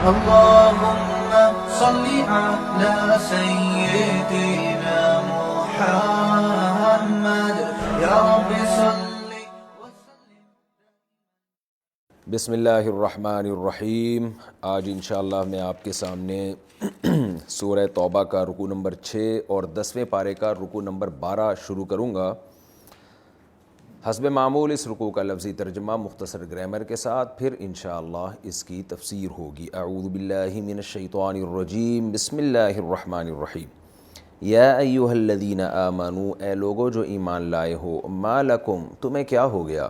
اللهم صل على سيدنا محمد يا رب صل وسلم. بسم اللہ الرحمن الرحیم. آج انشاءاللہ میں آپ کے سامنے سورہ توبہ کا رکوع نمبر 6 اور 10ویں پارے کا رکوع نمبر 12 شروع کروں گا. حسب معمول اس رکوع کا لفظی ترجمہ مختصر گرامر کے ساتھ، پھر انشاءاللہ اس کی تفسیر ہوگی. اعوذ باللہ من الشیطان الرجیم. بسم اللہ الرحمن الرحیم. یا ایہا الذین آمنوا، اے لوگو جو ایمان لائے ہو، ما لکم تمہیں کیا ہو گیا،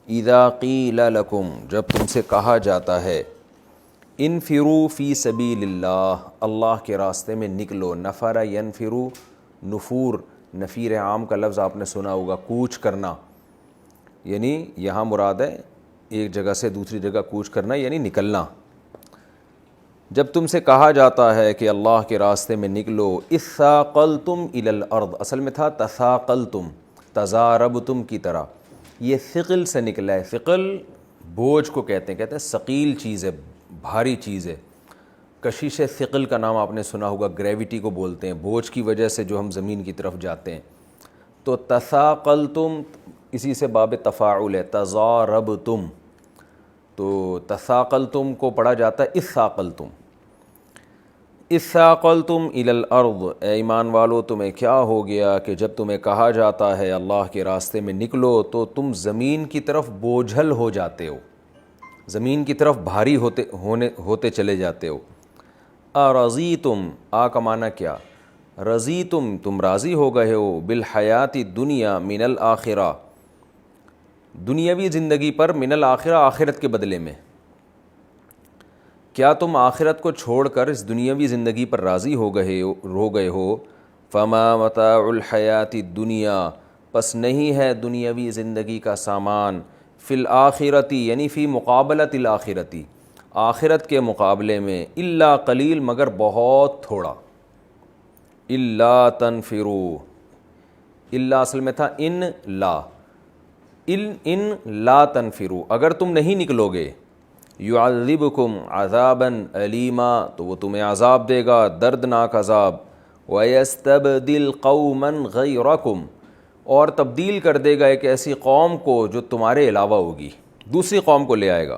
اذا قیل لکم جب تم سے کہا جاتا ہے، انفروا فی سبیل اللہ اللہ کے راستے میں نکلو. نفر ینفرو، نفور نفیر عام کا لفظ آپ نے سنا ہوگا، کوچ کرنا، یعنی یہاں مراد ہے ایک جگہ سے دوسری جگہ کوچ کرنا یعنی نکلنا. جب تم سے کہا جاتا ہے کہ اللہ کے راستے میں نکلو، اثاقلتم الی الارض، اصل میں تھا تثاقلتم، تضاربتم کی طرح، یہ ثقل سے نکلا ہے. ثقل بوجھ کو کہتے ہیں ثقیل چیز ہے، بھاری چیز ہے. کشش ثقل کا نام آپ نے سنا ہوگا، گریویٹی کو بولتے ہیں، بوجھ کی وجہ سے جو ہم زمین کی طرف جاتے ہیں. تو تثاقلتم اسی سے باب تفاعل ہے، تضاربتم، تو تثاقلتم کو پڑھا جاتا ہے اثاقلتم. اثاقلتم الی الارض، اے ایمان والو تمہیں کیا ہو گیا کہ جب تمہیں کہا جاتا ہے اللہ کے راستے میں نکلو تو تم زمین کی طرف بوجھل ہو جاتے ہو، زمین کی طرف بھاری ہوتے چلے جاتے ہو. ارضیتم، آ کا معنی کیا، رضیتم تم راضی ہو گئے ہو، بالحیات الدنیا من الآخرہ دنیاوی زندگی پر، من الآخرہ آخرت کے بدلے میں. کیا تم آخرت کو چھوڑ کر اس دنیاوی زندگی پر راضی ہو گئے ہو. فما متاع الحیات الدنیا، پس نہیں ہے دنیاوی زندگی کا سامان، فی الآخرتی یعنی فی مقابلۃ الآخرتی آخرت کے مقابلے میں، الا قلیل مگر بہت تھوڑا. الا تنفروا، الا اصل میں تھا ان لا تنفروا، اگر تم نہیں نکلو گے، یعذبکم عذابا علیما تو وہ تمہیں عذاب دے گا، دردناک عذاب. ویستبدل قوما غیرکم، اور تبدیل کر دے گا ایک ایسی قوم کو جو تمہارے علاوہ ہوگی، دوسری قوم کو لے آئے گا.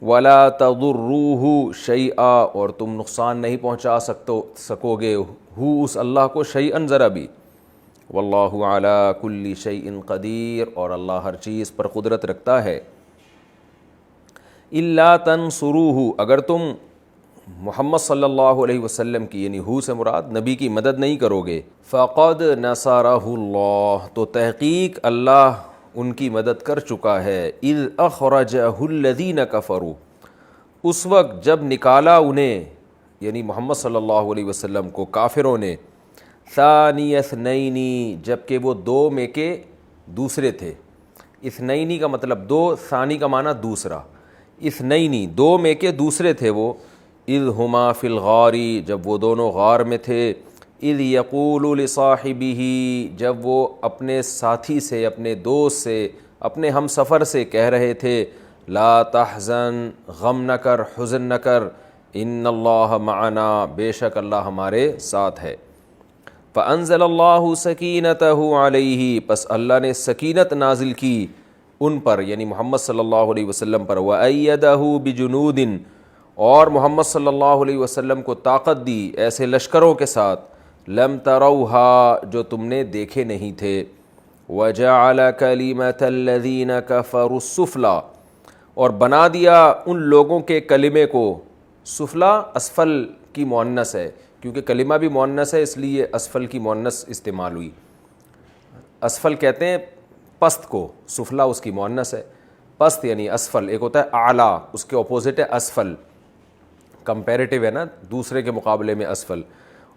ولا تضروہ شیئا، اور تم نقصان نہیں پہنچا سکو گے اس اللہ کو شیئا ذرا بھی. واللہ علی کل شیء قدیر، اور اللہ ہر چیز پر قدرت رکھتا ہے. الا تنصروہ، اگر تم محمد صلی اللہ علیہ وسلم کی یعنی سے مراد نبی کی مدد نہیں کرو گے، فقد نصرہ اللہ تو تحقیق اللہ ان کی مدد کر چکا ہے. اذ اخرجہ الذین کفروا، اس وقت جب نکالا انہیں یعنی محمد صلی اللہ علیہ وسلم کو کافروں نے، ثانی اثنین جبکہ وہ دو میں کے دوسرے تھے. اثنینی کا مطلب دو، ثانی کا معنی دوسرا. اثنینی دو میں کے دوسرے تھے وہ. اذ ہما فی الغار جب وہ دونوں غار میں تھے. اذ یقول لصاحبہ جب وہ اپنے ساتھی سے، اپنے دوست سے، اپنے ہم سفر سے کہہ رہے تھے، لا تحزن غم نہ کر، حزن نہ کر، ان اللہ معنا بے شک اللہ ہمارے ساتھ ہے. فانزل اللہ سکینتہ علیہ پس اللہ نے سکینت نازل کی ان پر یعنی محمد صلی اللہ علیہ وسلم پر. وَأَيَّدَهُ بِجُنُودٍ اور محمد صلی اللہ علیہ وسلم کو طاقت دی ایسے لشکروں کے ساتھ، لم تروہا جو تم نے دیکھے نہیں تھے. وَجَعَلَ كَلِمَةَ الَّذِينَ كَفَرُوا السُّفْلَى اور بنا دیا ان لوگوں کے کلمے کو. سفلا اسفل کی مؤنث ہے، کیونکہ کلمہ بھی مؤنث ہے اس لیے اسفل کی مؤنث استعمال ہوئی. اسفل کہتے ہیں پست کو، سفلا اس کی مؤنث ہے. پست یعنی اسفل، ایک ہوتا ہے اعلیٰ، اس کے اپوزٹ ہے اسفل، کمپیریٹیو ہے نا دوسرے کے مقابلے میں اسفل.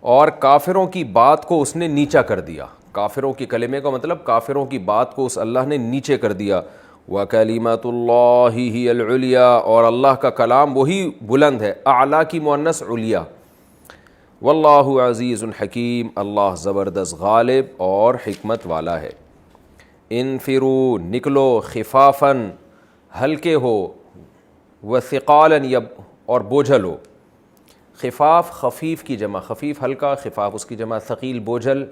اور کافروں کی بات کو اس نے نیچا کر دیا. کافروں کی کلمے کا مطلب کافروں کی بات کو اس اللہ نے نیچے کر دیا. وَكَلِمَةُ اللَّهِ هِيَ الْعُلْيَا اور اللہ کا کلام وہی بلند ہے. اعلیٰ کی مؤنث علیا. واللہ عزیز حکیم اللہ زبردست غالب اور حکمت والا ہے. انفروا نکلو، خفافاً ہلکے ہو، وثقالا اور بوجھل ہو. خفاف خفیف کی جمع، خفیف ہلکا، خفاف اس کی جمع ثقیل بوجھل،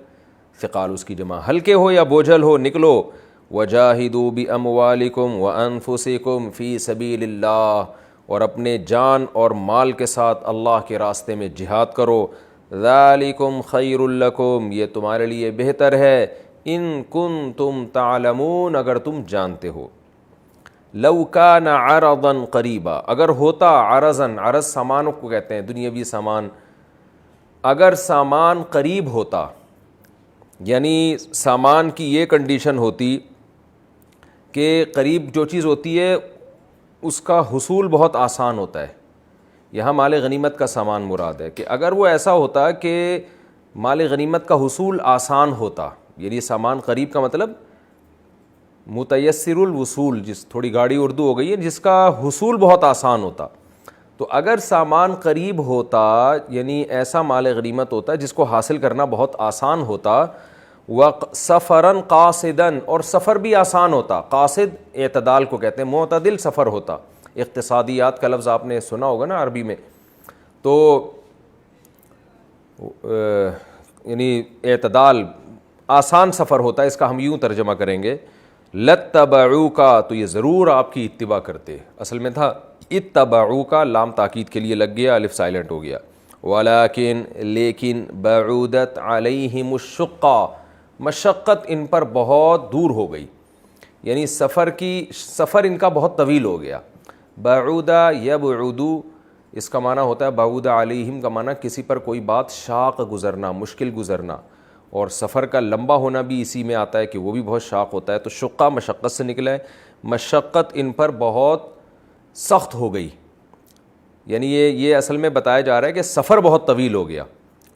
ثقال اس کی جمع. ہلکے ہو یا بوجھل ہو نکلو. وجاہدوا باموالکم وانفسکم فی سبیل اللہ، اور اپنے جان اور مال کے ساتھ اللہ کے راستے میں جہاد کرو. ذالکم خیر لکم، یہ تمہارے لیے بہتر ہے. ان کنتم تعلمون، اگر تم جانتے ہو. لو کان عرضا قریبا، اگر ہوتا عرضا، عرض سامانوں کو کہتے ہیں دنیاوی سامان، اگر سامان قریب ہوتا، یعنی سامان کی یہ کنڈیشن ہوتی کہ قریب جو چیز ہوتی ہے اس کا حصول بہت آسان ہوتا ہے. یہاں مال غنیمت کا سامان مراد ہے کہ اگر وہ ایسا ہوتا کہ مال غنیمت کا حصول آسان ہوتا، یعنی سامان قریب کا مطلب متیسر الوصول، جس تھوڑی گاڑی اردو ہو گئی ہے، جس کا حصول بہت آسان ہوتا. تو اگر سامان قریب ہوتا یعنی ایسا مال غنیمت ہوتا جس کو حاصل کرنا بہت آسان ہوتا. سفراً قاصداً، اور سفر بھی آسان ہوتا. قاصد اعتدال کو کہتے ہیں، معتدل سفر ہوتا. اقتصادیات کا لفظ آپ نے سنا ہوگا نا عربی میں، تو یعنی اعتدال آسان سفر ہوتا ہے، اس کا ہم یوں ترجمہ کریں گے لَاتَّبَعُوكَ، تو یہ ضرور آپ کی اتباع کرتے. اصل میں تھا اتبعوک، لام تاکید کے لیے لگ گیا، الف سائلنٹ ہو گیا. ولیکن، لیکن، بعودت علیہم الشقہ، مشقت ان پر بہت دور ہو گئی، یعنی سفر ان کا بہت طویل ہو گیا. بعودہ یبعدو، اس کا معنی ہوتا ہے بعود علیہم کا معنی کسی پر کوئی بات شاق گزرنا، مشکل گزرنا، اور سفر کا لمبا ہونا بھی اسی میں آتا ہے کہ وہ بھی بہت شاق ہوتا ہے. تو شقہ مشقت سے نکلا ہے، مشقت ان پر بہت سخت ہو گئی، یعنی یہ اصل میں بتایا جا رہا ہے کہ سفر بہت طویل ہو گیا.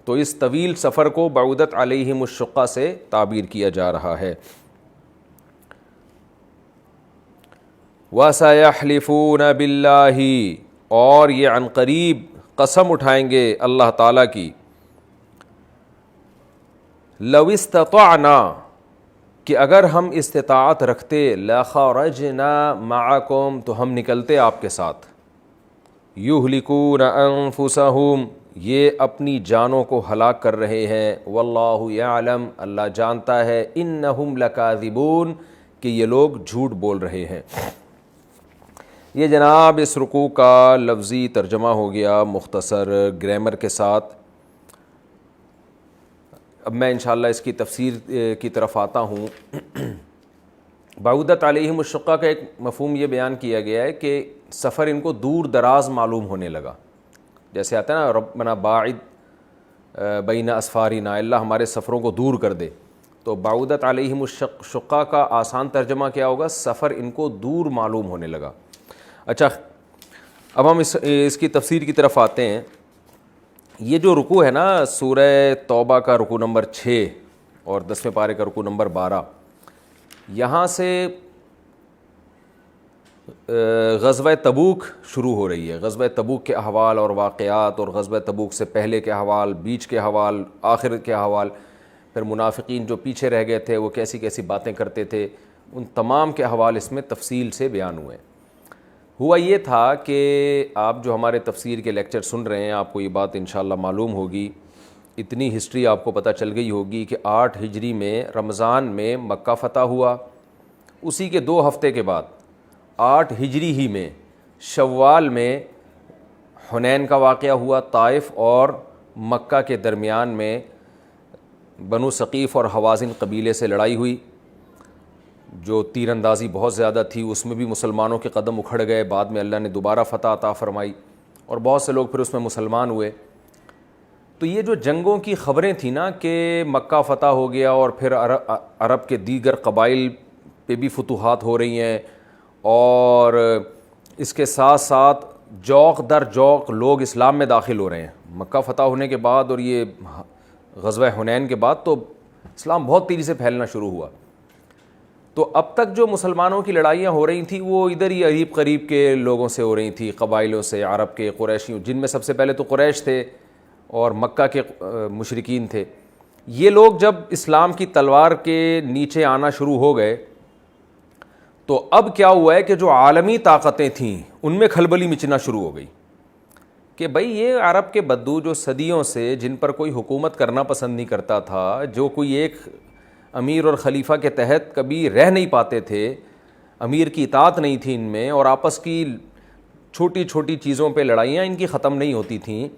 تو اس طویل سفر کو بعودت علیہم الشقہ سے تعبیر کیا جا رہا ہے. وَسَيَحْلِفُونَ بِاللَّهِ، اور یہ عن قریب قسم اٹھائیں گے اللہ تعالیٰ کی. لو استطعنا، کہ اگر ہم استطاعت رکھتے، لخرجنا معکم، تو ہم نکلتے آپ کے ساتھ. یہلکون انفسہم، یہ اپنی جانوں کو ہلاک کر رہے ہیں. واللہ یعلم، اللہ جانتا ہے. انہم لکاذبون، کہ یہ لوگ جھوٹ بول رہے ہیں. یہ جناب اس رکوع کا لفظی ترجمہ ہو گیا مختصر گرامر کے ساتھ. اب میں انشاءاللہ اس کی تفسیر کی طرف آتا ہوں. بعودت علیہم الشقہ کا ایک مفہوم یہ بیان کیا گیا ہے کہ سفر ان کو دور دراز معلوم ہونے لگا. جیسے آتا ہے نا ربنا باعد بین اسفارنا، اللہ ہمارے سفروں کو دور کر دے. تو بعودت علیہم الشقہ کا آسان ترجمہ کیا ہوگا؟ سفر ان کو دور معلوم ہونے لگا. اچھا، اب ہم اس کی تفسیر کی طرف آتے ہیں. یہ جو رکوع ہے نا سورہ توبہ کا رکوع نمبر 6 اور 10ویں پارے کا رکوع نمبر 12، یہاں سے غزوہ تبوک شروع ہو رہی ہے. غزوہ تبوک کے احوال اور واقعات، اور غزوہ تبوک سے پہلے کے احوال، بیچ کے احوال، آخر کے احوال، پھر منافقین جو پیچھے رہ گئے تھے وہ کیسی کیسی باتیں کرتے تھے، ان تمام کے احوال اس میں تفصیل سے بیان ہوئے. ہوا یہ تھا کہ آپ جو ہمارے تفسیر کے لیکچر سن رہے ہیں، آپ کو یہ بات انشاءاللہ معلوم ہوگی، اتنی ہسٹری آپ کو پتہ چل گئی ہوگی کہ 8 ہجری میں رمضان میں مکہ فتح ہوا. اسی کے 2 ہفتے کے بعد 8 ہجری ہی میں شوال میں حنین کا واقعہ ہوا. طائف اور مکہ کے درمیان میں بنو ثقیف اور حوازن قبیلے سے لڑائی ہوئی، جو تیر اندازی بہت زیادہ تھی، اس میں بھی مسلمانوں کے قدم اکھڑ گئے. بعد میں اللہ نے دوبارہ فتح عطا فرمائی اور بہت سے لوگ پھر اس میں مسلمان ہوئے. تو یہ جو جنگوں کی خبریں تھیں نا کہ مکہ فتح ہو گیا اور پھر عرب کے دیگر قبائل پہ بھی فتوحات ہو رہی ہیں، اور اس کے ساتھ ساتھ جوق در جوق لوگ اسلام میں داخل ہو رہے ہیں. مکہ فتح ہونے کے بعد اور یہ غزوہ حنین کے بعد تو اسلام بہت تیزی سے پھیلنا شروع ہوا. تو اب تک جو مسلمانوں کی لڑائیاں ہو رہی تھیں وہ ادھر ہی قریب قریب کے لوگوں سے ہو رہی تھیں، قبائلوں سے، عرب کے، قریشیوں، جن میں سب سے پہلے تو قریش تھے اور مکہ کے مشرکین تھے. یہ لوگ جب اسلام کی تلوار کے نیچے آنا شروع ہو گئے تو اب کیا ہوا ہے کہ جو عالمی طاقتیں تھیں ان میں کھلبلی مچنا شروع ہو گئی کہ بھائی یہ عرب کے بدو جو صدیوں سے جن پر کوئی حکومت کرنا پسند نہیں کرتا تھا, جو کوئی ایک امیر اور خلیفہ کے تحت کبھی رہ نہیں پاتے تھے, امیر کی اطاعت نہیں تھی ان میں, اور آپس کی چھوٹی چھوٹی چیزوں پہ لڑائیاں ان کی ختم نہیں ہوتی تھیں.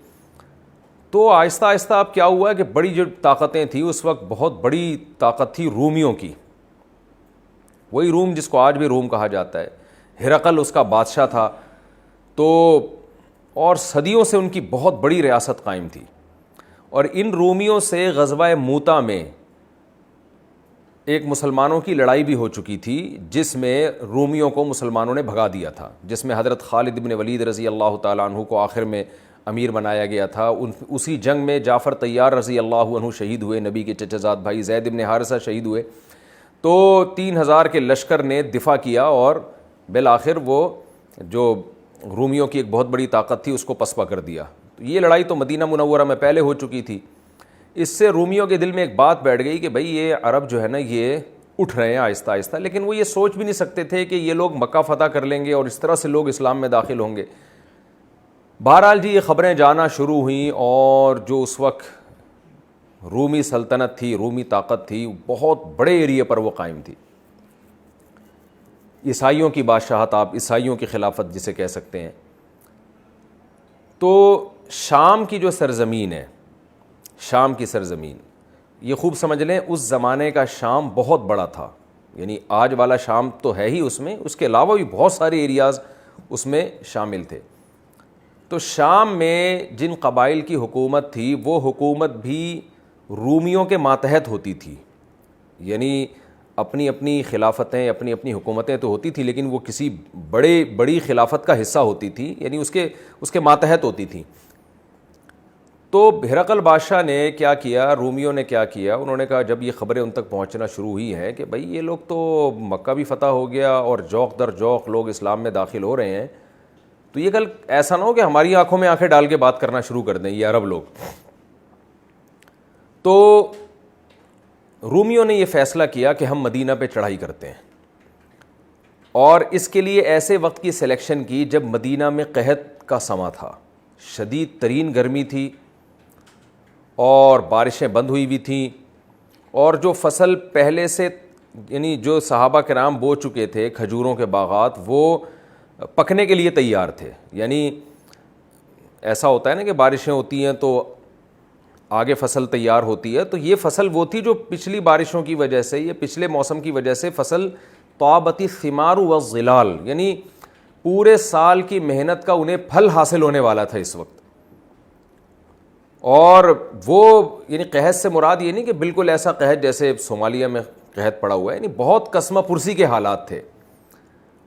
تو آہستہ آہستہ اب کیا ہوا کہ بڑی جو طاقتیں تھیں اس وقت, بہت بڑی طاقت تھی رومیوں کی, وہی روم جس کو آج بھی روم کہا جاتا ہے. ہرقل اس کا بادشاہ تھا. تو اور صدیوں سے ان کی بہت بڑی ریاست قائم تھی, اور ان رومیوں سے غزوہ موتا میں ایک مسلمانوں کی لڑائی بھی ہو چکی تھی جس میں رومیوں کو مسلمانوں نے بھگا دیا تھا, جس میں حضرت خالد بن ولید رضی اللہ تعالیٰ عنہ کو آخر میں امیر بنایا گیا تھا. اسی جنگ میں جعفر طیار رضی اللہ عنہ شہید ہوئے, نبی کے چچا زاد بھائی زید بن حارثہ شہید ہوئے. تو 3000 کے لشکر نے دفاع کیا اور بالآخر وہ جو رومیوں کی ایک بہت بڑی طاقت تھی اس کو پسپا کر دیا. یہ لڑائی تو مدینہ منورہ میں پہلے ہو چکی تھی. اس سے رومیوں کے دل میں ایک بات بیٹھ گئی کہ بھئی یہ عرب جو ہے نا یہ اٹھ رہے ہیں آہستہ آہستہ, لیکن وہ یہ سوچ بھی نہیں سکتے تھے کہ یہ لوگ مکہ فتح کر لیں گے اور اس طرح سے لوگ اسلام میں داخل ہوں گے. بہرحال جی یہ خبریں جانا شروع ہوئیں, اور جو اس وقت رومی سلطنت تھی, رومی طاقت تھی, بہت بڑے ایریے پر وہ قائم تھی. عیسائیوں کی بادشاہت, آپ عیسائیوں کی خلافت جسے کہہ سکتے ہیں. تو شام کی جو سرزمین ہے, شام کی سرزمین, یہ خوب سمجھ لیں اس زمانے کا شام بہت بڑا تھا. یعنی آج والا شام تو ہے ہی اس میں, اس کے علاوہ بھی بہت سارے ایریاز اس میں شامل تھے. تو شام میں جن قبائل کی حکومت تھی وہ حکومت بھی رومیوں کے ماتحت ہوتی تھی. یعنی اپنی اپنی خلافتیں, اپنی اپنی حکومتیں تو ہوتی تھی, لیکن وہ کسی بڑی خلافت کا حصہ ہوتی تھی, یعنی اس کے ماتحت ہوتی تھی. تو ہرقل بادشاہ نے کیا کیا, رومیوں نے کیا کیا, انہوں نے کہا جب یہ خبریں ان تک پہنچنا شروع ہوئی ہیں کہ بھئی یہ لوگ تو مکہ بھی فتح ہو گیا اور جوق در جوق لوگ اسلام میں داخل ہو رہے ہیں, تو یہ کل ایسا نہ ہو کہ ہماری آنکھوں میں آنکھیں ڈال کے بات کرنا شروع کر دیں یہ عرب لوگ. تو رومیوں نے یہ فیصلہ کیا کہ ہم مدینہ پہ چڑھائی کرتے ہیں, اور اس کے لیے ایسے وقت کی سلیکشن کی جب مدینہ میں قحط کا سما تھا, شدید ترین گرمی تھی, اور بارشیں بند ہوئی بھی تھیں, اور جو فصل پہلے سے یعنی جو صحابہ کرام بو چکے تھے کھجوروں کے باغات, وہ پکنے کے لیے تیار تھے. یعنی ایسا ہوتا ہے نا کہ بارشیں ہوتی ہیں تو آگے فصل تیار ہوتی ہے, تو یہ فصل وہ تھی جو پچھلی بارشوں کی وجہ سے, یہ پچھلے موسم کی وجہ سے فصل طابت الثمار والظلال, یعنی پورے سال کی محنت کا انہیں پھل حاصل ہونے والا تھا اس وقت. اور وہ یعنی قحط سے مراد یہ نہیں کہ بالکل ایسا قحط جیسے صومالیہ میں قحط پڑا ہوا ہے, یعنی بہت قسمہ پرسی کے حالات تھے,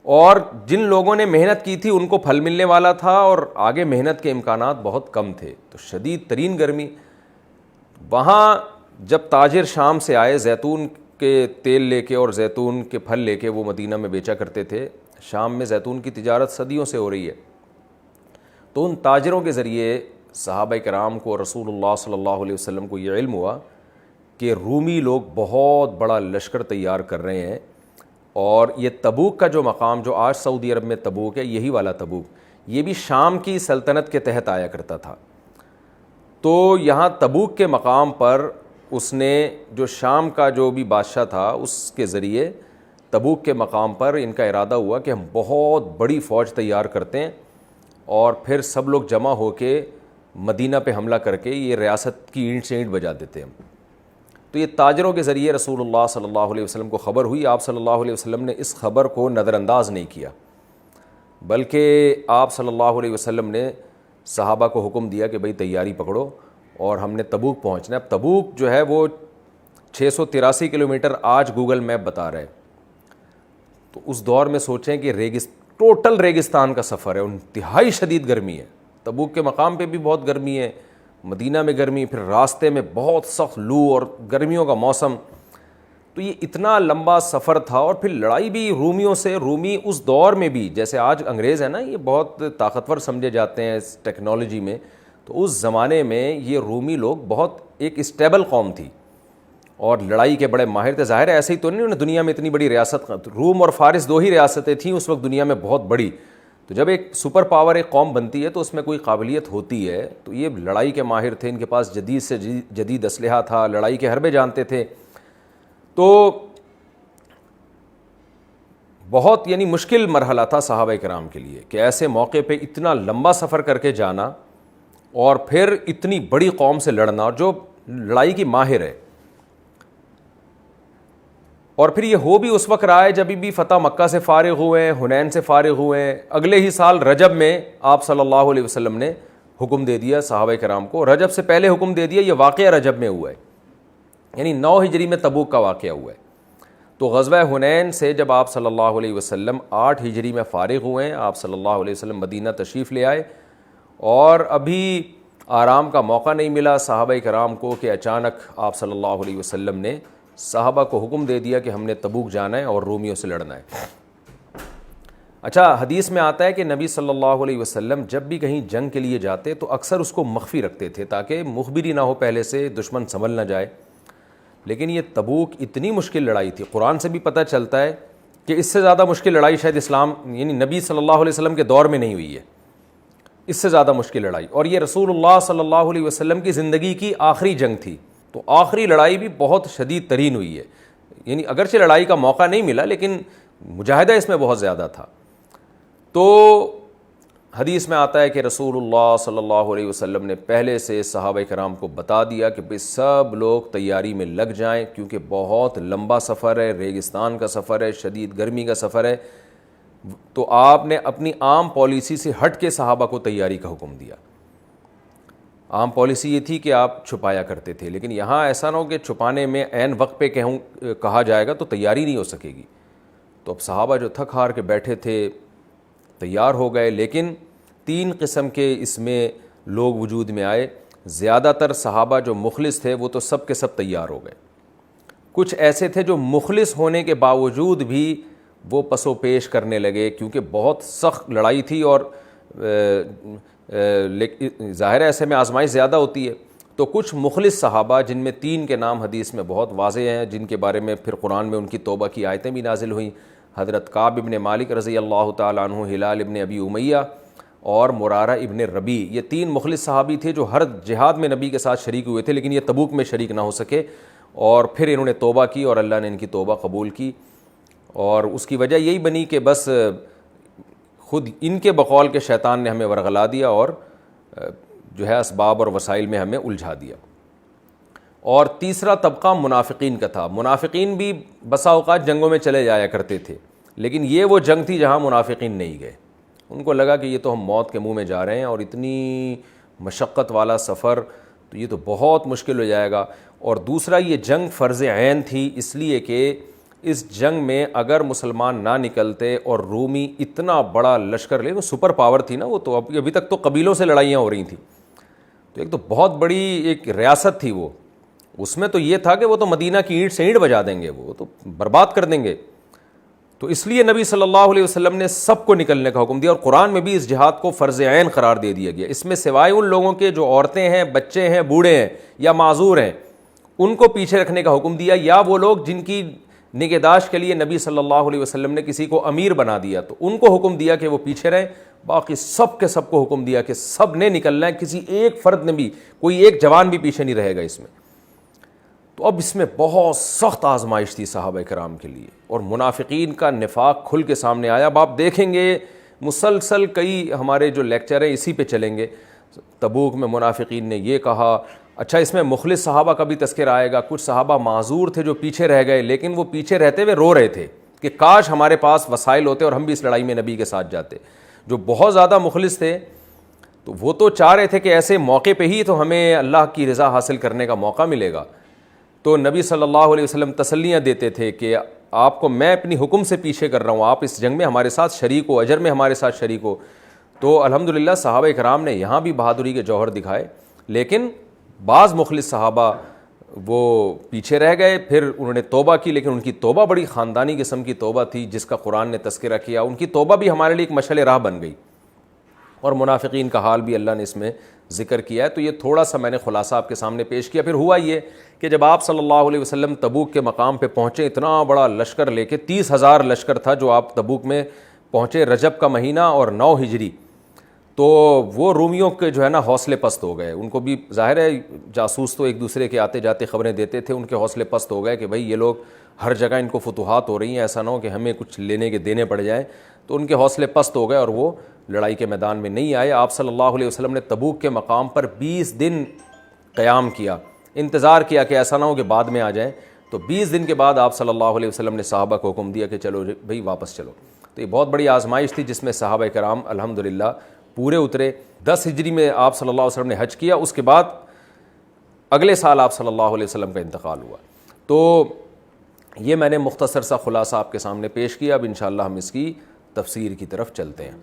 اور جن لوگوں نے محنت کی تھی ان کو پھل ملنے والا تھا, اور آگے محنت کے امکانات بہت کم تھے. تو شدید ترین گرمی. وہاں جب تاجر شام سے آئے زیتون کے تیل لے کے اور زیتون کے پھل لے کے, وہ مدینہ میں بیچا کرتے تھے. شام میں زیتون کی تجارت صدیوں سے ہو رہی ہے. تو ان تاجروں کے ذریعے صحابہ کرام کو, رسول اللہ صلی اللہ علیہ وسلم کو یہ علم ہوا کہ رومی لوگ بہت بڑا لشکر تیار کر رہے ہیں, اور یہ تبوک کا جو مقام جو آج سعودی عرب میں تبوک ہے, یہی والا تبوک, یہ بھی شام کی سلطنت کے تحت آیا کرتا تھا. تو یہاں تبوک کے مقام پر اس نے جو شام کا جو بھی بادشاہ تھا اس کے ذریعے تبوک کے مقام پر ان کا ارادہ ہوا کہ ہم بہت بڑی فوج تیار کرتے ہیں, اور پھر سب لوگ جمع ہو کے مدینہ پہ حملہ کر کے یہ ریاست کی اینٹ سے اینٹ بجا دیتے ہیں. تو یہ تاجروں کے ذریعے رسول اللہ صلی اللہ علیہ وسلم کو خبر ہوئی. آپ صلی اللہ علیہ وسلم نے اس خبر کو نظر انداز نہیں کیا, بلکہ آپ صلی اللہ علیہ وسلم نے صحابہ کو حکم دیا کہ بھئی تیاری پکڑو اور ہم نے تبوک پہنچنا ہے. اب تبوک جو ہے وہ 683 کلومیٹر آج گوگل میپ بتا رہا ہے. تو اس دور میں سوچیں کہ ٹوٹل ریگستان کا سفر ہے, انتہائی شدید گرمی ہے. تبوک کے مقام پہ بھی بہت گرمی ہے, مدینہ میں گرمی, پھر راستے میں بہت سخت لو اور گرمیوں کا موسم. تو یہ اتنا لمبا سفر تھا, اور پھر لڑائی بھی رومیوں سے. رومی اس دور میں بھی جیسے آج انگریز ہے نا, یہ بہت طاقتور سمجھے جاتے ہیں اس ٹیکنالوجی میں, تو اس زمانے میں یہ رومی لوگ بہت ایک اسٹیبل قوم تھی اور لڑائی کے بڑے ماہر تھے. ظاہر ہے ایسے ہی تو نہیں, انہیں دنیا میں اتنی بڑی ریاست, روم اور فارس 2 ہی ریاستیں تھیں اس وقت دنیا میں بہت بڑی, تو تو جب ایک سپر پاور ایک قوم بنتی ہے تو اس میں کوئی قابلیت ہوتی ہے. تو یہ لڑائی کے ماہر تھے, ان کے پاس جدید سے جدید اسلحہ تھا, لڑائی کے حربے جانتے تھے. تو بہت یعنی مشکل مرحلہ تھا صحابہ کرام کے لیے کہ ایسے موقع پہ اتنا لمبا سفر کر کے جانا اور پھر اتنی بڑی قوم سے لڑنا, اور جو لڑائی کی ماہر ہے. اور پھر یہ ہو بھی اس وقت رہا ہے جب بھی فتح مکہ سے فارغ ہوئے ہیں, حنین سے فارغ ہوئے ہیں. اگلے ہی سال رجب میں آپ صلی اللہ علیہ وسلم نے حکم دے دیا صحابہ کرام کو. رجب سے پہلے حکم دے دیا, یہ واقعہ رجب میں ہوا ہے, یعنی 9 ہجری میں تبوک کا واقعہ ہوا ہے. تو غزوہ حنین سے جب آپ صلی اللہ علیہ وسلم 8 ہجری میں فارغ ہوئے ہیں, آپ صلی اللہ علیہ وسلم مدینہ تشریف لے آئے, اور ابھی آرام کا موقع نہیں ملا صحابہ کرام کو کہ اچانک آپ صلی اللہ علیہ وسلم نے صحابہ کو حکم دے دیا کہ ہم نے تبوک جانا ہے اور رومیوں سے لڑنا ہے. اچھا, حدیث میں آتا ہے کہ نبی صلی اللہ علیہ وسلم جب بھی کہیں جنگ کے لیے جاتے تو اکثر اس کو مخفی رکھتے تھے تاکہ مخبری نہ ہو پہلے سے, دشمن سنبھل نہ جائے. لیکن یہ تبوک اتنی مشکل لڑائی تھی, قرآن سے بھی پتہ چلتا ہے کہ اس سے زیادہ مشکل لڑائی شاید اسلام یعنی نبی صلی اللہ علیہ وسلم کے دور میں نہیں ہوئی ہے, اس سے زیادہ مشکل لڑائی. اور یہ رسول اللہ صلی اللہ علیہ وسلم کی زندگی کی آخری جنگ تھی, تو آخری لڑائی بھی بہت شدید ترین ہوئی ہے. یعنی اگرچہ لڑائی کا موقع نہیں ملا لیکن مجاہدہ اس میں بہت زیادہ تھا. تو حدیث میں آتا ہے کہ رسول اللہ صلی اللہ علیہ وسلم نے پہلے سے صحابہ کرام کو بتا دیا کہ بھئی سب لوگ تیاری میں لگ جائیں, کیونکہ بہت لمبا سفر ہے, ریگستان کا سفر ہے, شدید گرمی کا سفر ہے. تو آپ نے اپنی عام پالیسی سے ہٹ کے صحابہ کو تیاری کا حکم دیا. عام پالیسی یہ تھی کہ آپ چھپایا کرتے تھے, لیکن یہاں ایسا نہ ہو کہ چھپانے میں عین وقت پہ کہا جائے گا تو تیاری نہیں ہو سکے گی. تو اب صحابہ جو تھک ہار کے بیٹھے تھے تیار ہو گئے, لیکن 3 قسم کے اس میں لوگ وجود میں آئے. زیادہ تر صحابہ جو مخلص تھے وہ تو سب کے سب تیار ہو گئے. کچھ ایسے تھے جو مخلص ہونے کے باوجود بھی وہ پس و پیش کرنے لگے, کیونکہ بہت سخت لڑائی تھی اور ظاہر ہے ایسے میں آزمائش زیادہ ہوتی ہے. تو کچھ مخلص صحابہ جن میں 3 کے نام حدیث میں بہت واضح ہیں, جن کے بارے میں پھر قرآن میں ان کی توبہ کی آیتیں بھی نازل ہوئیں, حضرت کعب ابن مالک رضی اللہ تعالیٰ عنہ, ہلال ابن ابی امیہ اور مرارہ ابن ربیع. یہ 3 مخلص صحابی تھے جو ہر جہاد میں نبی کے ساتھ شریک ہوئے تھے, لیکن یہ تبوک میں شریک نہ ہو سکے, اور پھر انہوں نے توبہ کی اور اللہ نے ان کی توبہ قبول کی. اور اس کی وجہ یہی بنی کہ بس خود ان کے بقول کے شیطان نے ہمیں ورغلا دیا اور جو ہے اسباب اور وسائل میں ہمیں الجھا دیا. اور تیسرا طبقہ منافقین کا تھا. منافقین بھی بسا اوقات جنگوں میں چلے جایا کرتے تھے, لیکن یہ وہ جنگ تھی جہاں منافقین نہیں گئے. ان کو لگا کہ یہ تو ہم موت کے منہ میں جا رہے ہیں اور اتنی مشقت والا سفر, تو یہ تو بہت مشکل ہو جائے گا. اور دوسرا یہ جنگ فرض عین تھی, اس لیے کہ اس جنگ میں اگر مسلمان نہ نکلتے اور رومی اتنا بڑا لشکر لے, وہ سپر پاور تھی نا, وہ تو ابھی تک تو قبیلوں سے لڑائیاں ہو رہی تھیں, تو ایک تو بہت بڑی ایک ریاست تھی وہ, اس میں تو یہ تھا کہ وہ تو مدینہ کی اینٹ سے اینٹ بجا دیں گے, وہ تو برباد کر دیں گے. تو اس لیے نبی صلی اللہ علیہ وسلم نے سب کو نکلنے کا حکم دیا, اور قرآن میں بھی اس جہاد کو فرض عین قرار دے دیا گیا. اس میں سوائے ان لوگوں کے جو عورتیں ہیں, بچے ہیں, بوڑھے ہیں یا معذور ہیں, ان کو پیچھے رکھنے کا حکم دیا, یا وہ لوگ جن کی نگہداشت کے لیے نبی صلی اللہ علیہ وسلم نے کسی کو امیر بنا دیا تو ان کو حکم دیا کہ وہ پیچھے رہیں. باقی سب کے سب کو حکم دیا کہ سب نے نکلنا ہے, کسی ایک فرد نے بھی, کوئی ایک جوان بھی پیچھے نہیں رہے گا اس میں. تو اب اس میں بہت سخت آزمائش تھی صحابہ کرام کے لیے, اور منافقین کا نفاق کھل کے سامنے آیا. اب آپ دیکھیں گے مسلسل کئی ہمارے جو لیکچر ہیں اسی پہ چلیں گے. تبوک میں منافقین نے یہ کہا. اچھا, اس میں مخلص صحابہ کا بھی تذکرہ آئے گا. کچھ صحابہ معذور تھے جو پیچھے رہ گئے, لیکن وہ پیچھے رہتے ہوئے رو رہے تھے کہ کاش ہمارے پاس وسائل ہوتے اور ہم بھی اس لڑائی میں نبی کے ساتھ جاتے. جو بہت زیادہ مخلص تھے تو وہ تو چاہ رہے تھے کہ ایسے موقع پہ ہی تو ہمیں اللہ کی رضا حاصل کرنے کا موقع ملے گا. تو نبی صلی اللہ علیہ وسلم تسلیاں دیتے تھے کہ آپ کو میں اپنی حکم سے پیچھے کر رہا ہوں, آپ اس جنگ میں ہمارے ساتھ شریک ہو, اجر میں ہمارے ساتھ شریک ہو. تو الحمدللہ صحابہ کرام نے یہاں بھی بہادری کے جوہر دکھائے, لیکن بعض مخلص صحابہ وہ پیچھے رہ گئے. پھر انہوں نے توبہ کی, لیکن ان کی توبہ بڑی خاندانی قسم کی توبہ تھی جس کا قرآن نے تذکرہ کیا. ان کی توبہ بھی ہمارے لیے ایک مشعل راہ بن گئی, اور منافقین کا حال بھی اللہ نے اس میں ذکر کیا ہے. تو یہ تھوڑا سا میں نے خلاصہ آپ کے سامنے پیش کیا. پھر ہوا یہ کہ جب آپ صلی اللہ علیہ وسلم تبوک کے مقام پہ پہنچے, اتنا بڑا لشکر لے کے, 30,000 لشکر تھا جو آپ تبوک میں پہنچے رجب کا مہینہ اور 9 ہجری، تو وہ رومیوں کے جو ہے نا حوصلے پست ہو گئے. ان کو بھی ظاہر ہے جاسوس تو ایک دوسرے کے آتے جاتے خبریں دیتے تھے، ان کے حوصلے پست ہو گئے کہ بھائی یہ لوگ ہر جگہ ان کو فتوحات ہو رہی ہیں، ایسا نہ ہو کہ ہمیں کچھ لینے کے دینے پڑ جائیں. تو ان کے حوصلے پست ہو گئے اور وہ لڑائی کے میدان میں نہیں آئے. آپ صلی اللہ علیہ وسلم نے تبوک کے مقام پر 20 دن قیام کیا، انتظار کیا کہ ایسا نہ ہو کہ بعد میں آ جائیں. تو 20 دن کے بعد آپ صلی اللہ علیہ وسلم نے صحابہ کو حکم دیا کہ چلو بھئی واپس چلو. تو یہ بہت بڑی آزمائش تھی جس میں صحابہ کرام الحمدللہ پورے اترے. 10 ہجری میں آپ صلی اللہ علیہ وسلم نے حج کیا، اس کے بعد اگلے سال آپ صلی اللہ علیہ وسلم کا انتقال ہوا. تو یہ میں نے مختصر سا خلاصہ آپ کے سامنے پیش کیا. اب انشاءاللہ ہم اس کی تفسیر کی طرف چلتے ہیں.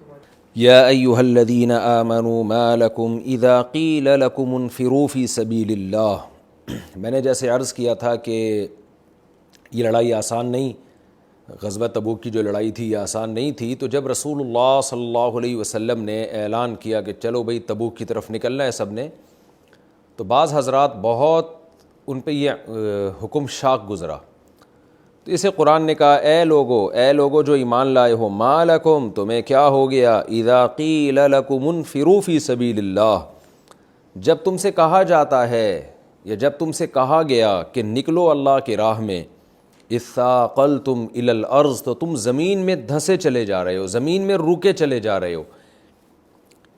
یا ایھا الذین آمنوا ما لکم اذا قیل لکم انفروا فی سبیل اللہ. میں نے جیسے عرض کیا تھا کہ یہ لڑائی آسان نہیں، غزوہ تبوک کی جو لڑائی تھی یہ آسان نہیں تھی. تو جب رسول اللہ صلی اللہ علیہ وسلم نے اعلان کیا کہ چلو بھئی تبوک کی طرف نکلنا ہے سب نے، تو بعض حضرات بہت ان پہ یہ حکم شاق گزرا. تو اسے قرآن نے کہا اے لوگو جو ایمان لائے ہو، ما لکم تمہیں کیا ہو گیا، اذا قیل لکم انفروا فی سبیل اللہ، جب تم سے کہا جاتا ہے یا جب تم سے کہا گیا کہ نکلو اللہ کی راہ میں، اثاقلتم الی الارض، تو تم زمین میں دھسے چلے جا رہے ہو، زمین میں روکے چلے جا رہے ہو.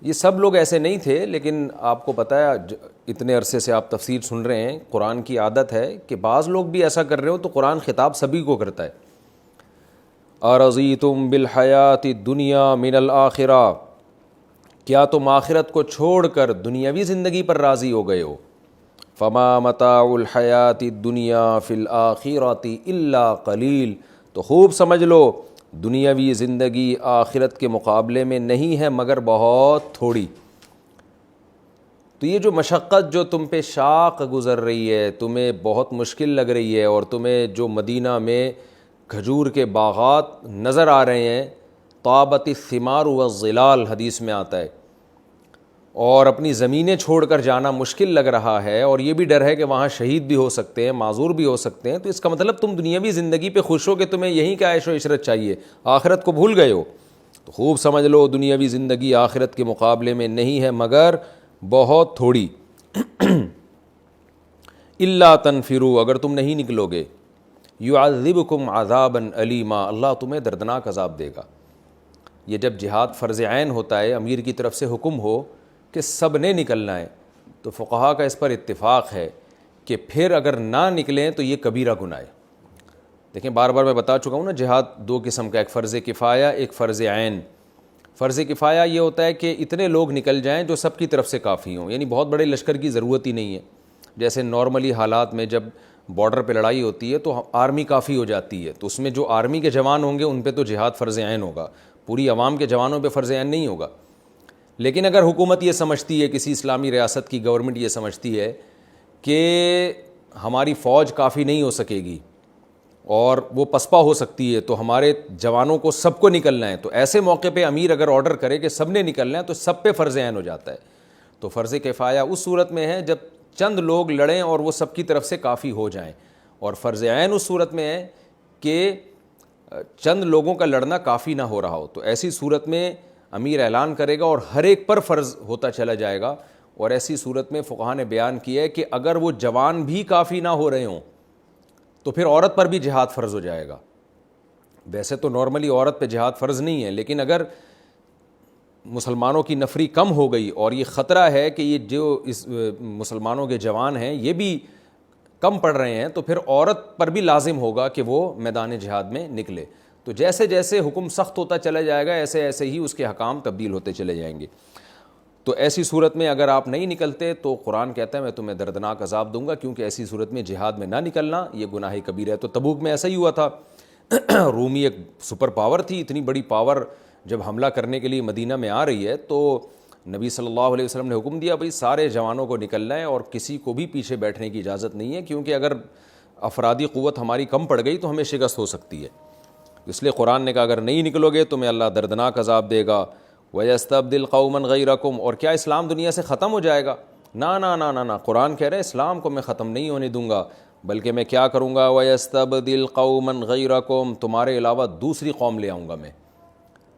یہ سب لوگ ایسے نہیں تھے، لیکن آپ کو پتہ ہے اتنے عرصے سے آپ تفسیر سن رہے ہیں، قرآن کی عادت ہے کہ بعض لوگ بھی ایسا کر رہے ہو تو قرآن خطاب سبھی کو کرتا ہے. ارضیتم بالحیات الدنیا من الآخرہ، کیا تم آخرت کو چھوڑ کر دنیاوی زندگی پر راضی ہو گئے ہو. فما متاع الحیات الدنیا فی الآخرۃ الا قلیل، تو خوب سمجھ لو دنیاوی زندگی آخرت کے مقابلے میں نہیں ہے مگر بہت تھوڑی. تو یہ جو مشقت جو تم پہ شاق گزر رہی ہے، تمہیں بہت مشکل لگ رہی ہے، اور تمہیں جو مدینہ میں کھجور کے باغات نظر آ رہے ہیں، طابت الثمار والظلال حدیث میں آتا ہے، اور اپنی زمینیں چھوڑ کر جانا مشکل لگ رہا ہے، اور یہ بھی ڈر ہے کہ وہاں شہید بھی ہو سکتے ہیں، معذور بھی ہو سکتے ہیں، تو اس کا مطلب تم دنیاوی زندگی پہ خوش ہو کہ تمہیں یہیں کا عیش و عشرت چاہیے، آخرت کو بھول گئے ہو. تو خوب سمجھ لو دنیاوی زندگی آخرت کے مقابلے میں نہیں ہے مگر بہت تھوڑی. الا تنفروا، اگر تم نہیں نکلو گے، یعذبکم عذابا علیما، اللہ تمہیں دردناک عذاب دے گا. یہ جب جہاد فرض عین ہوتا ہے، امیر کی طرف سے حکم ہو کہ سب نے نکلنا ہے، تو فقہا کا اس پر اتفاق ہے کہ پھر اگر نہ نکلیں تو یہ کبیرہ گناہ ہے. دیکھیں بار بار میں بتا چکا ہوں نا، جہاد 2 قسم کا، ایک فرض کفایہ، ایک فرض عین. فرض کفایہ یہ ہوتا ہے کہ اتنے لوگ نکل جائیں جو سب کی طرف سے کافی ہوں، یعنی بہت بڑے لشکر کی ضرورت ہی نہیں ہے. جیسے نارملی حالات میں جب بارڈر پہ لڑائی ہوتی ہے تو آرمی کافی ہو جاتی ہے، تو اس میں جو آرمی کے جوان ہوں گے ان پہ تو جہاد فرض عین ہوگا، پوری عوام کے جوانوں پہ فرض عین نہیں ہوگا. لیکن اگر حکومت یہ سمجھتی ہے، کسی اسلامی ریاست کی گورنمنٹ یہ سمجھتی ہے کہ ہماری فوج کافی نہیں ہو سکے گی اور وہ پسپا ہو سکتی ہے، تو ہمارے جوانوں کو سب کو نکلنا ہے، تو ایسے موقع پہ امیر اگر آرڈر کرے کہ سب نے نکلنا ہے تو سب پہ فرض عین ہو جاتا ہے. تو فرض کفایہ اس صورت میں ہے جب چند لوگ لڑیں اور وہ سب کی طرف سے کافی ہو جائیں، اور فرض عین اس صورت میں ہے کہ چند لوگوں کا لڑنا کافی نہ ہو رہا ہو. تو ایسی صورت میں امیر اعلان کرے گا اور ہر ایک پر فرض ہوتا چلا جائے گا. اور ایسی صورت میں فقہا نے بیان کیا ہے کہ اگر وہ جوان بھی کافی نہ ہو رہے ہوں تو پھر عورت پر بھی جہاد فرض ہو جائے گا. ویسے تو نارملی عورت پہ جہاد فرض نہیں ہے، لیکن اگر مسلمانوں کی نفری کم ہو گئی اور یہ خطرہ ہے کہ یہ جو اس مسلمانوں کے جوان ہیں یہ بھی کم پڑ رہے ہیں، تو پھر عورت پر بھی لازم ہوگا کہ وہ میدان جہاد میں نکلے. تو جیسے جیسے حکم سخت ہوتا چلا جائے گا ایسے ایسے ہی اس کے حکام تبدیل ہوتے چلے جائیں گے. تو ایسی صورت میں اگر آپ نہیں نکلتے تو قرآن کہتا ہے میں تمہیں دردناک عذاب دوں گا، کیونکہ ایسی صورت میں جہاد میں نہ نکلنا یہ گناہ کبیرہ ہے. تو تبوک میں ایسا ہی ہوا تھا. رومی ایک سپر پاور تھی، اتنی بڑی پاور جب حملہ کرنے کے لیے مدینہ میں آ رہی ہے تو نبی صلی اللہ علیہ وسلم نے حکم دیا بھئی سارے جوانوں کو نکلنا ہے اور کسی کو بھی پیچھے بیٹھنے کی اجازت نہیں ہے، کیونکہ اگر افرادی قوت ہماری کم پڑ گئی تو ہمیں شکست ہو سکتی ہے. اس لیے قرآن نے کہا اگر نہیں نکلو گے تمہیں اللہ دردناک عذاب دے گا. وَيَسْتَبْدِلْ قَوْمًا غَيْرَكُمْ، اور کیا اسلام دنیا سے ختم ہو جائے گا؟ نا نا نا نا نا، قرآن کہہ رہے ہیں اسلام کو میں ختم نہیں ہونے دوں گا، بلکہ میں کیا کروں گا؟ وَيَسْتَبْدِلْ قَوْمًا غَيْرَكُمْ، تمہارے علاوہ دوسری قوم لے آؤں گا میں.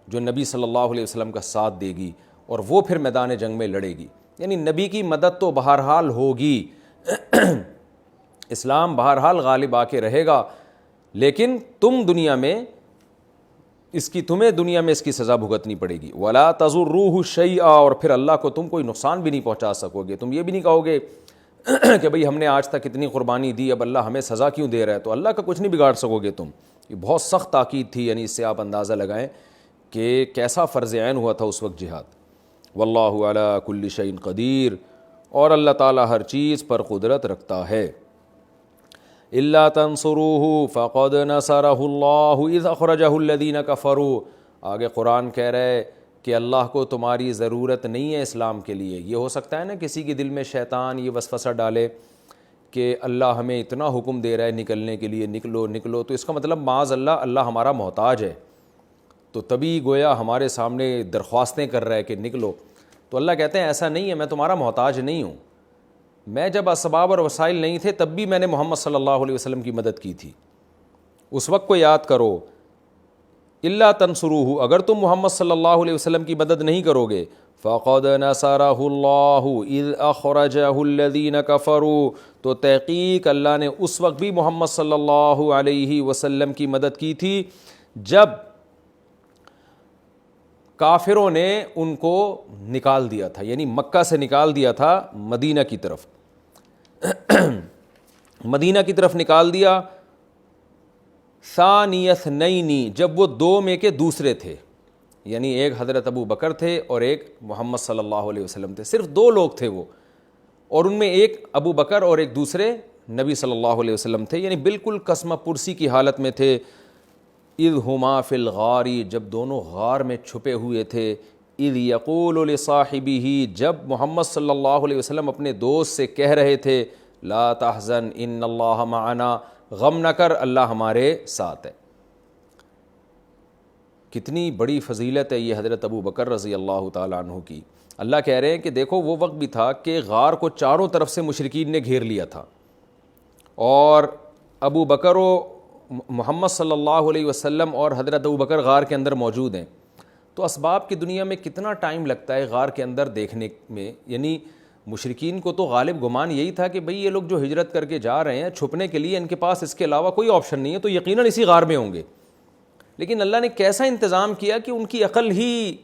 جو نبی صلی اللہ علیہ وسلم کا ساتھ دے گی اور وہ پھر میدان جنگ میں لڑے گی. یعنی نبی کی مدد تو بہرحال ہوگی, اسلام بہرحال غالب آ کے رہے گا, لیکن تمہیں دنیا میں اس کی سزا بھگتنی پڑے گی. وَلَا تَضُرُّوهُ شَيْئًا, اور پھر اللہ کو تم کوئی نقصان بھی نہیں پہنچا سکو گے. تم یہ بھی نہیں کہو گے کہ بھئی ہم نے آج تک اتنی قربانی دی, اب اللہ ہمیں سزا کیوں دے رہا ہے, تو اللہ کا کچھ نہیں بگاڑ سکو گے تم. یہ بہت سخت تاکید تھی, یعنی اس سے آپ اندازہ لگائیں کہ کیسا فرض عین ہوا تھا اس وقت جہاد. واللہ علی کل شیء قدیر, اور اللہ تعالیٰ ہر چیز پر قدرت رکھتا ہے. الا تنصروه فقد نصره اللہ اذ اخرجہ الذین کفروا. آگے قرآن کہہ رہا ہے کہ اللہ کو تمہاری ضرورت نہیں ہے اسلام کے لیے. یہ ہو سکتا ہے نا کسی کے دل میں شیطان یہ وسوسہ ڈالے کہ اللہ ہمیں اتنا حکم دے رہا ہے نکلنے کے لیے, نکلو نکلو, تو اس کا مطلب معاذ اللہ ہمارا محتاج ہے, تو تبھی گویا ہمارے سامنے درخواستیں کر رہا ہے کہ نکلو. تو اللہ کہتے ہیں ایسا نہیں ہے, میں تمہارا محتاج نہیں ہوں. میں جب اسباب اور وسائل نہیں تھے تب بھی میں نے محمد صلی اللہ علیہ وسلم کی مدد کی تھی. اس وقت کو یاد کرو. الا تنصروہ, اگر تم محمد صلی اللہ علیہ وسلم کی مدد نہیں کرو گے, فقد نصرہ اللہ اذ اخرجہ الذین کفروا, تو تحقیق اللہ نے اس وقت بھی محمد صلی اللہ علیہ وسلم کی مدد کی تھی جب کافروں نے ان کو نکال دیا تھا, یعنی مکہ سے نکال دیا تھا مدینہ کی طرف, مدینہ کی طرف نکال دیا. ثانی اثنین, جب وہ دو میں کے دوسرے تھے, یعنی ایک حضرت ابو بکر تھے اور ایک محمد صلی اللہ علیہ وسلم تھے, صرف دو لوگ تھے وہ, اور ان میں ایک ابو بکر اور ایک دوسرے نبی صلی اللہ علیہ وسلم تھے, یعنی بالکل قسمہ پرسی کی حالت میں تھے. اذ ہما فی الغار, جب دونوں غار میں چھپے ہوئے تھے. اذ یقول لصاحبہ, جب محمد صلی اللہ علیہ وسلم اپنے دوست سے کہہ رہے تھے لا تحزن ان اللہ معنا, غم نہ کر اللہ ہمارے ساتھ ہے. کتنی بڑی فضیلت ہے یہ حضرت ابو بکر رضی اللہ تعالیٰ عنہ کی. اللہ کہہ رہے ہیں کہ دیکھو وہ وقت بھی تھا کہ غار کو چاروں طرف سے مشرکین نے گھیر لیا تھا, اور ابو بکر و محمد صلی اللہ علیہ وسلم اور حضرت ابو بکر غار کے اندر موجود ہیں. تو اسباب کی دنیا میں کتنا ٹائم لگتا ہے غار کے اندر دیکھنے میں. یعنی مشرکین کو تو غالب گمان یہی تھا کہ بھئی یہ لوگ جو ہجرت کر کے جا رہے ہیں چھپنے کے لیے, ان کے پاس اس کے علاوہ کوئی آپشن نہیں ہے, تو یقیناً اسی غار میں ہوں گے. لیکن اللہ نے کیسا انتظام کیا کہ ان کی عقل ہی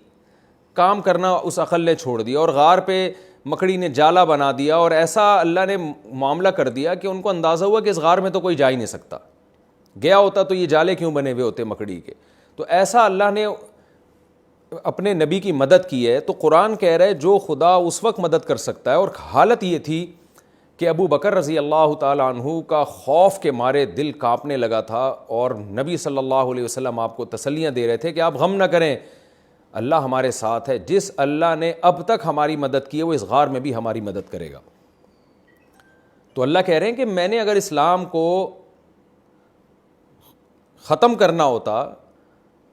کام کرنا اس عقل نے چھوڑ دیا, اور غار پہ مکڑی نے جالا بنا دیا, اور ایسا اللہ نے معاملہ کر دیا کہ ان کو اندازہ ہوا کہ اس غار میں تو کوئی جا ہی نہیں سکتا, گیا ہوتا تو یہ جالے کیوں بنے ہوئے ہوتے مکڑی کے. تو ایسا اللہ نے اپنے نبی کی مدد کی ہے. تو قرآن کہہ رہے جو خدا اس وقت مدد کر سکتا ہے, اور حالت یہ تھی کہ ابو بکر رضی اللہ تعالیٰ عنہ کا خوف کے مارے دل کانپنے لگا تھا, اور نبی صلی اللہ علیہ وسلم آپ کو تسلیاں دے رہے تھے کہ آپ غم نہ کریں, اللہ ہمارے ساتھ ہے. جس اللہ نے اب تک ہماری مدد کی ہے وہ اس غار میں بھی ہماری مدد کرے گا. تو اللہ کہہ رہے ہیں کہ میں نے اگر اسلام کو ختم کرنا ہوتا,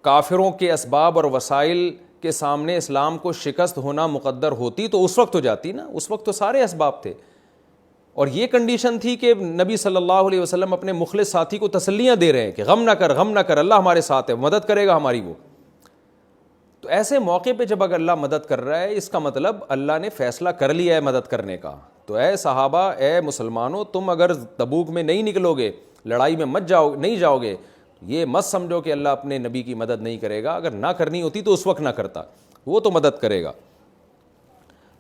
کافروں کے اسباب اور وسائل کے سامنے اسلام کو شکست ہونا مقدر ہوتی, تو اس وقت تو جاتی نا, اس وقت تو سارے اسباب تھے, اور یہ کنڈیشن تھی کہ نبی صلی اللہ علیہ وسلم اپنے مخلص ساتھی کو تسلیاں دے رہے ہیں کہ غم نہ کر, غم نہ کر, اللہ ہمارے ساتھ ہے, مدد کرے گا ہماری وہ. تو ایسے موقع پہ جب اگر اللہ مدد کر رہا ہے, اس کا مطلب اللہ نے فیصلہ کر لیا ہے مدد کرنے کا. تو اے صحابہ, اے مسلمانوں, تم اگر تبوک میں نہیں نکلو گے, لڑائی میں نہیں جاؤ گے, یہ مت سمجھو کہ اللہ اپنے نبی کی مدد نہیں کرے گا. اگر نہ کرنی ہوتی تو اس وقت نہ کرتا, وہ تو مدد کرے گا.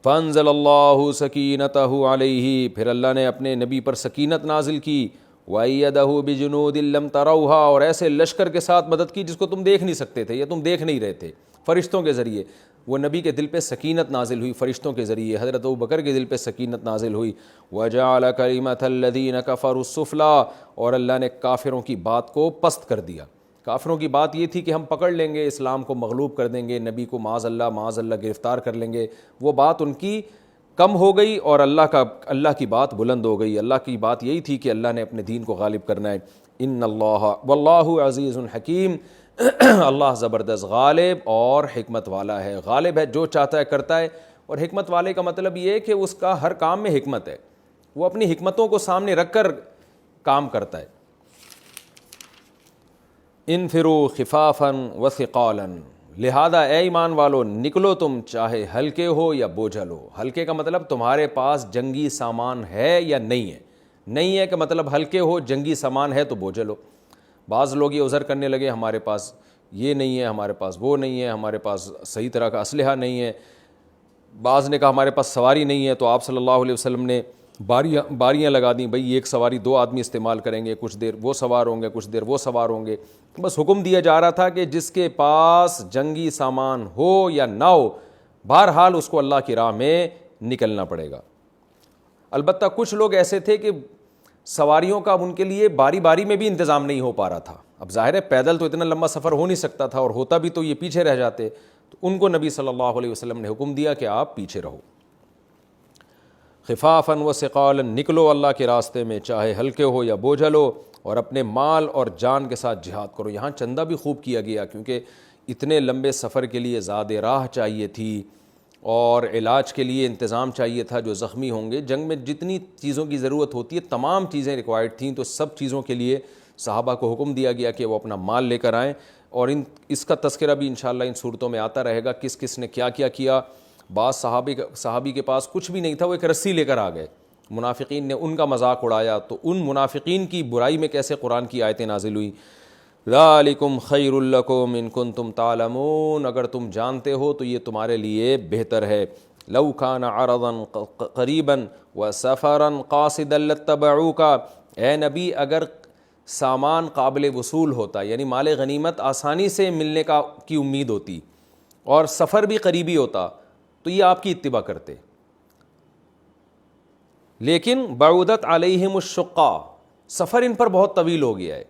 فانزل اللہ سکینتہ علیہ, پھر اللہ نے اپنے نبی پر سکینت نازل کی. وَأَيَّدَهُ بِجُنُودٍ لَّمْ تَرَوْهَا, اور ایسے لشکر کے ساتھ مدد کی جس کو تم دیکھ نہیں سکتے تھے یا تم دیکھ نہیں رہے تھے. فرشتوں کے ذریعے وہ نبی کے دل پہ سکینت نازل ہوئی, فرشتوں کے ذریعے حضرت ابو بکر کے دل پہ سکینت نازل ہوئی. وَجَعَلَ كَلِمَةَ الَّذِينَ كَفَرُوا السُّفْلَىٰ, اور اللہ نے کافروں کی بات کو پست کر دیا. کافروں کی بات یہ تھی کہ ہم پکڑ لیں گے, اسلام کو مغلوب کر دیں گے, نبی کو معاذ اللہ گرفتار کر لیں گے. وہ بات ان کی کم ہو گئی, اور اللہ کی بات بلند ہو گئی. اللہ کی بات یہی تھی کہ اللہ نے اپنے دین کو غالب کرنا ہے. ان اللہ واللہ عزیز حکیم, اللہ زبردست غالب اور حکمت والا ہے. غالب ہے, جو چاہتا ہے کرتا ہے, اور حکمت والے کا مطلب یہ ہے کہ اس کا ہر کام میں حکمت ہے, وہ اپنی حکمتوں کو سامنے رکھ کر کام کرتا ہے. انفروا خفافا وثقالا, لہذا اے ایمان والو نکلو تم، چاہے ہلکے ہو یا بوجھل ہو۔ ہلکے کا مطلب تمہارے پاس جنگی سامان ہے یا نہیں ہے، نہیں ہے کہ مطلب ہلکے ہو، جنگی سامان ہے تو بوجھل ہو۔ بعض لوگ یہ عذر کرنے لگے ہمارے پاس یہ نہیں ہے، ہمارے پاس وہ نہیں ہے، ہمارے پاس صحیح طرح کا اسلحہ نہیں ہے۔ بعض نے کہا ہمارے پاس سواری نہیں ہے، تو آپ صلی اللہ علیہ وسلم نے باریاں لگا دیں، بھئی ایک سواری 2 آدمی استعمال کریں گے، کچھ دیر وہ سوار ہوں گے، کچھ دیر وہ سوار ہوں گے۔ بس حکم دیا جا رہا تھا کہ جس کے پاس جنگی سامان ہو یا نہ ہو، بہرحال اس کو اللہ کی راہ میں نکلنا پڑے گا۔ البتہ کچھ لوگ ایسے تھے کہ سواریوں کا ان کے لیے باری باری میں بھی انتظام نہیں ہو پا رہا تھا۔ اب ظاہر ہے پیدل تو اتنا لمبا سفر ہو نہیں سکتا تھا، اور ہوتا بھی تو یہ پیچھے رہ جاتے، تو ان کو نبی صلی اللہ علیہ وسلم نے حکم دیا کہ آپ پیچھے رہو۔ خفافاً و ثقالاً، نکلو اللہ کے راستے میں، چاہے ہلکے ہو یا بوجھل ہو، اور اپنے مال اور جان کے ساتھ جہاد کرو۔ یہاں چندہ بھی خوب کیا گیا، کیونکہ اتنے لمبے سفر کے لیے زاد راہ چاہیے تھی، اور علاج کے لیے انتظام چاہیے تھا۔ جو زخمی ہوں گے، جنگ میں جتنی چیزوں کی ضرورت ہوتی ہے تمام چیزیں ریکوائرڈ تھیں، تو سب چیزوں کے لیے صحابہ کو حکم دیا گیا کہ وہ اپنا مال لے کر آئیں، اور اس کا تذکرہ بھی انشاءاللہ ان صورتوں میں آتا رہے گا، کس کس نے کیا کیا کیا۔ بعض صحابی کے پاس کچھ بھی نہیں تھا، وہ ایک رسی لے کر آ گئے، منافقین نے ان کا مذاق اڑایا، تو ان منافقین کی برائی میں کیسے قرآن کی آیتیں نازل ہوئی، ذالکم خیر لکم ان کنتم تعلمون، اگر تم جانتے ہو تو یہ تمہارے لیے بہتر ہے۔ لو کان عرضا قریبا وسفرا قاصدا لاتبعوک، اے نبی اگر سامان قابل وصول ہوتا، یعنی مال غنیمت آسانی سے ملنے کی امید ہوتی، اور سفر بھی قریبی ہوتا، تو یہ آپ کی اتباع کرتے، لیکن بعودت علیہم الشقہ، سفر ان پر بہت طویل ہو گیا ہے،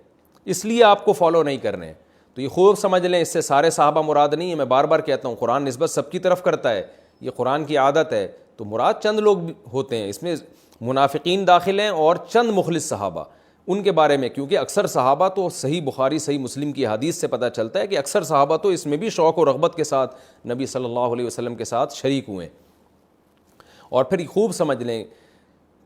اس لیے آپ کو فالو نہیں کرنے۔ تو یہ خوب سمجھ لیں، اس سے سارے صحابہ مراد نہیں ہے، میں بار بار کہتا ہوں قرآن نسبت سب کی طرف کرتا ہے، یہ قرآن کی عادت ہے، تو مراد چند لوگ ہوتے ہیں، اس میں منافقین داخل ہیں اور چند مخلص صحابہ، ان کے بارے میں، کیونکہ اکثر صحابہ تو صحیح بخاری صحیح مسلم کی حدیث سے پتہ چلتا ہے کہ اکثر صحابہ تو اس میں بھی شوق و رغبت کے ساتھ نبی صلی اللہ علیہ وسلم کے ساتھ شریک ہوئے۔ اور پھر خوب سمجھ لیں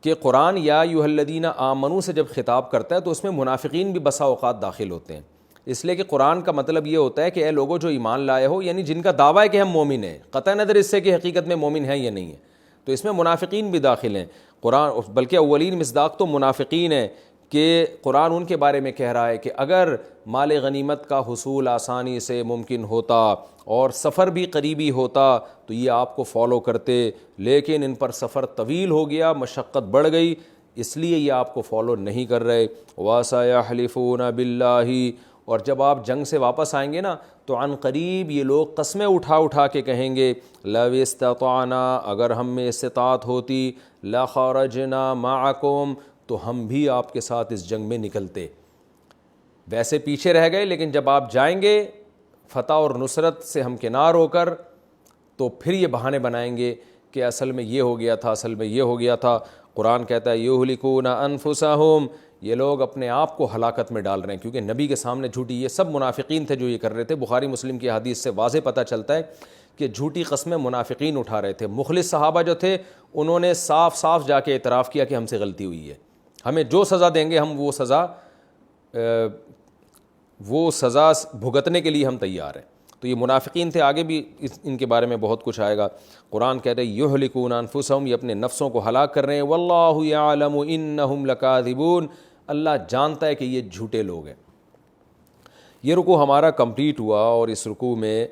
کہ قرآن یا ایھا الذین آمنوا سے جب خطاب کرتا ہے تو اس میں منافقین بھی بسا اوقات داخل ہوتے ہیں، اس لیے کہ قرآن کا مطلب یہ ہوتا ہے کہ اے لوگوں جو ایمان لائے ہو، یعنی جن کا دعویٰ ہے کہ ہم مومن ہیں، قطع نظر اس سے کہ حقیقت میں مومن ہیں یا نہیں ہے، تو اس میں منافقین بھی داخل ہیں۔ قرآن بلکہ اولین مصداق تو منافقین ہیں، کہ قرآن ان کے بارے میں کہہ رہا ہے کہ اگر مال غنیمت کا حصول آسانی سے ممکن ہوتا اور سفر بھی قریبی ہوتا تو یہ آپ کو فالو کرتے، لیکن ان پر سفر طویل ہو گیا، مشقت بڑھ گئی، اس لیے یہ آپ کو فالو نہیں کر رہے۔ وَسَيَحْلِفُونَ بِاللَّهِ، اور جب آپ جنگ سے واپس آئیں گے نا تو عن قریب یہ لوگ قسمیں اٹھا کے کہیں گے، لَوِ اسْتَطَعْنَا، اگر ہم میں استطاعت ہوتی، لَخَرَجْنَا مَعَكُمْ، تو ہم بھی آپ کے ساتھ اس جنگ میں نکلتے۔ ویسے پیچھے رہ گئے، لیکن جب آپ جائیں گے فتح اور نصرت سے ہمکنار ہو کر، تو پھر یہ بہانے بنائیں گے کہ اصل میں یہ ہو گیا تھا، اصل میں یہ ہو گیا تھا۔ قرآن کہتا ہے یہلکون انفسہم، یہ لوگ اپنے آپ کو ہلاکت میں ڈال رہے ہیں، کیونکہ نبی کے سامنے جھوٹی، یہ سب منافقین تھے جو یہ کر رہے تھے۔ بخاری مسلم کی حدیث سے واضح پتہ چلتا ہے کہ جھوٹی قسمیں منافقین اٹھا رہے تھے۔ مخلص صحابہ جو تھے انہوں نے صاف صاف جا کے اعتراف کیا کہ ہم سے غلطی ہوئی ہے، ہمیں جو سزا دیں گے ہم وہ سزا بھگتنے کے لیے ہم تیار ہیں۔ تو یہ منافقین تھے، آگے بھی ان کے بارے میں بہت کچھ آئے گا۔ قرآن کہتے ہیں یہلکون انفسہم، یہ اپنے نفسوں کو ہلاک کر رہے ہیں، واللہ یعلم انہم لکاذبون، اللہ جانتا ہے کہ یہ جھوٹے لوگ ہیں۔ یہ رکوع ہمارا کمپلیٹ ہوا، اور اس رکوع میں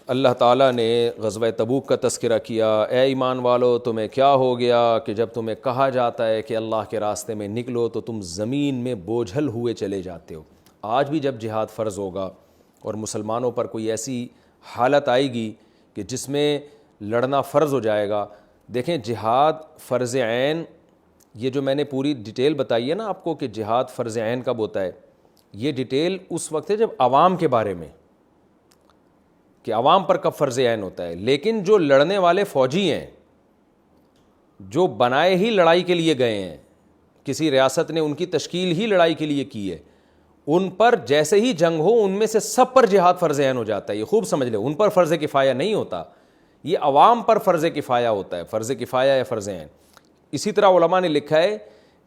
اللہ تعالیٰ نے غزوہ تبوک کا تذکرہ کیا۔ اے ایمان والو تمہیں کیا ہو گیا کہ جب تمہیں کہا جاتا ہے کہ اللہ کے راستے میں نکلو تو تم زمین میں بوجھل ہوئے چلے جاتے ہو۔ آج بھی جب جہاد فرض ہوگا اور مسلمانوں پر کوئی ایسی حالت آئے گی کہ جس میں لڑنا فرض ہو جائے گا، دیکھیں جہاد فرض عین، یہ جو میں نے پوری ڈیٹیل بتائی ہے نا آپ کو کہ جہاد فرض عین کب ہوتا ہے، یہ ڈیٹیل اس وقت ہے جب عوام کے بارے میں، کہ عوام پر کب فرض عین ہوتا ہے، لیکن جو لڑنے والے فوجی ہیں، جو بنائے ہی لڑائی کے لیے گئے ہیں، کسی ریاست نے ان کی تشکیل ہی لڑائی کے لیے کی ہے، ان پر جیسے ہی جنگ ہو ان میں سے سب پر جہاد فرض عین ہو جاتا ہے۔ یہ خوب سمجھ لیں، ان پر فرض کفایہ نہیں ہوتا، یہ عوام پر فرض کفایہ ہوتا ہے، فرض کفایہ یا فرض عین۔ اسی طرح علماء نے لکھا ہے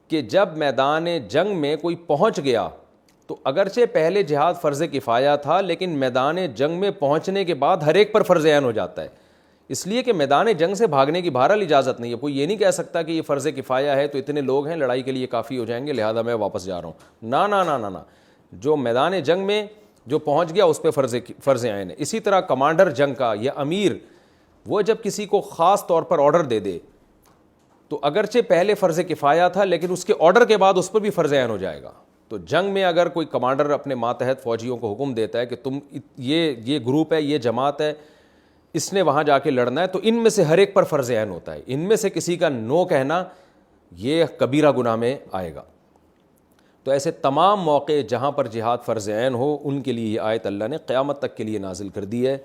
کہ جب میدان جنگ میں کوئی پہنچ گیا تو اگرچہ پہلے جہاد فرض کفایہ تھا لیکن میدان جنگ میں پہنچنے کے بعد ہر ایک پر فرض عین ہو جاتا ہے، اس لیے کہ میدان جنگ سے بھاگنے کی بہرحال اجازت نہیں ہے. کوئی یہ نہیں کہہ سکتا کہ یہ فرض کفایہ ہے تو اتنے لوگ ہیں لڑائی کے لیے کافی ہو جائیں گے لہذا میں واپس جا رہا ہوں. نا نا نا نا نا، جو میدان جنگ میں جو پہنچ گیا اس پہ فرض عین ہے. اسی طرح کمانڈر جنگ کا یا امیر، وہ جب کسی کو خاص طور پر آرڈر دے دے تو اگرچہ پہلے فرض کفایہ تھا لیکن اس کے آرڈر کے بعد اس پر بھی فرض عین ہو جائے گا. تو جنگ میں اگر کوئی کمانڈر اپنے ماتحت فوجیوں کو حکم دیتا ہے کہ تم یہ گروپ ہے، یہ جماعت ہے، اس نے وہاں جا کے لڑنا ہے، تو ان میں سے ہر ایک پر فرض عین ہوتا ہے. ان میں سے کسی کا نو کہنا یہ کبیرہ گناہ میں آئے گا. تو ایسے تمام موقع جہاں پر جہاد فرض عین ہو ان کے لیے یہ آیت اللہ نے قیامت تک کے لیے نازل کر دی ہے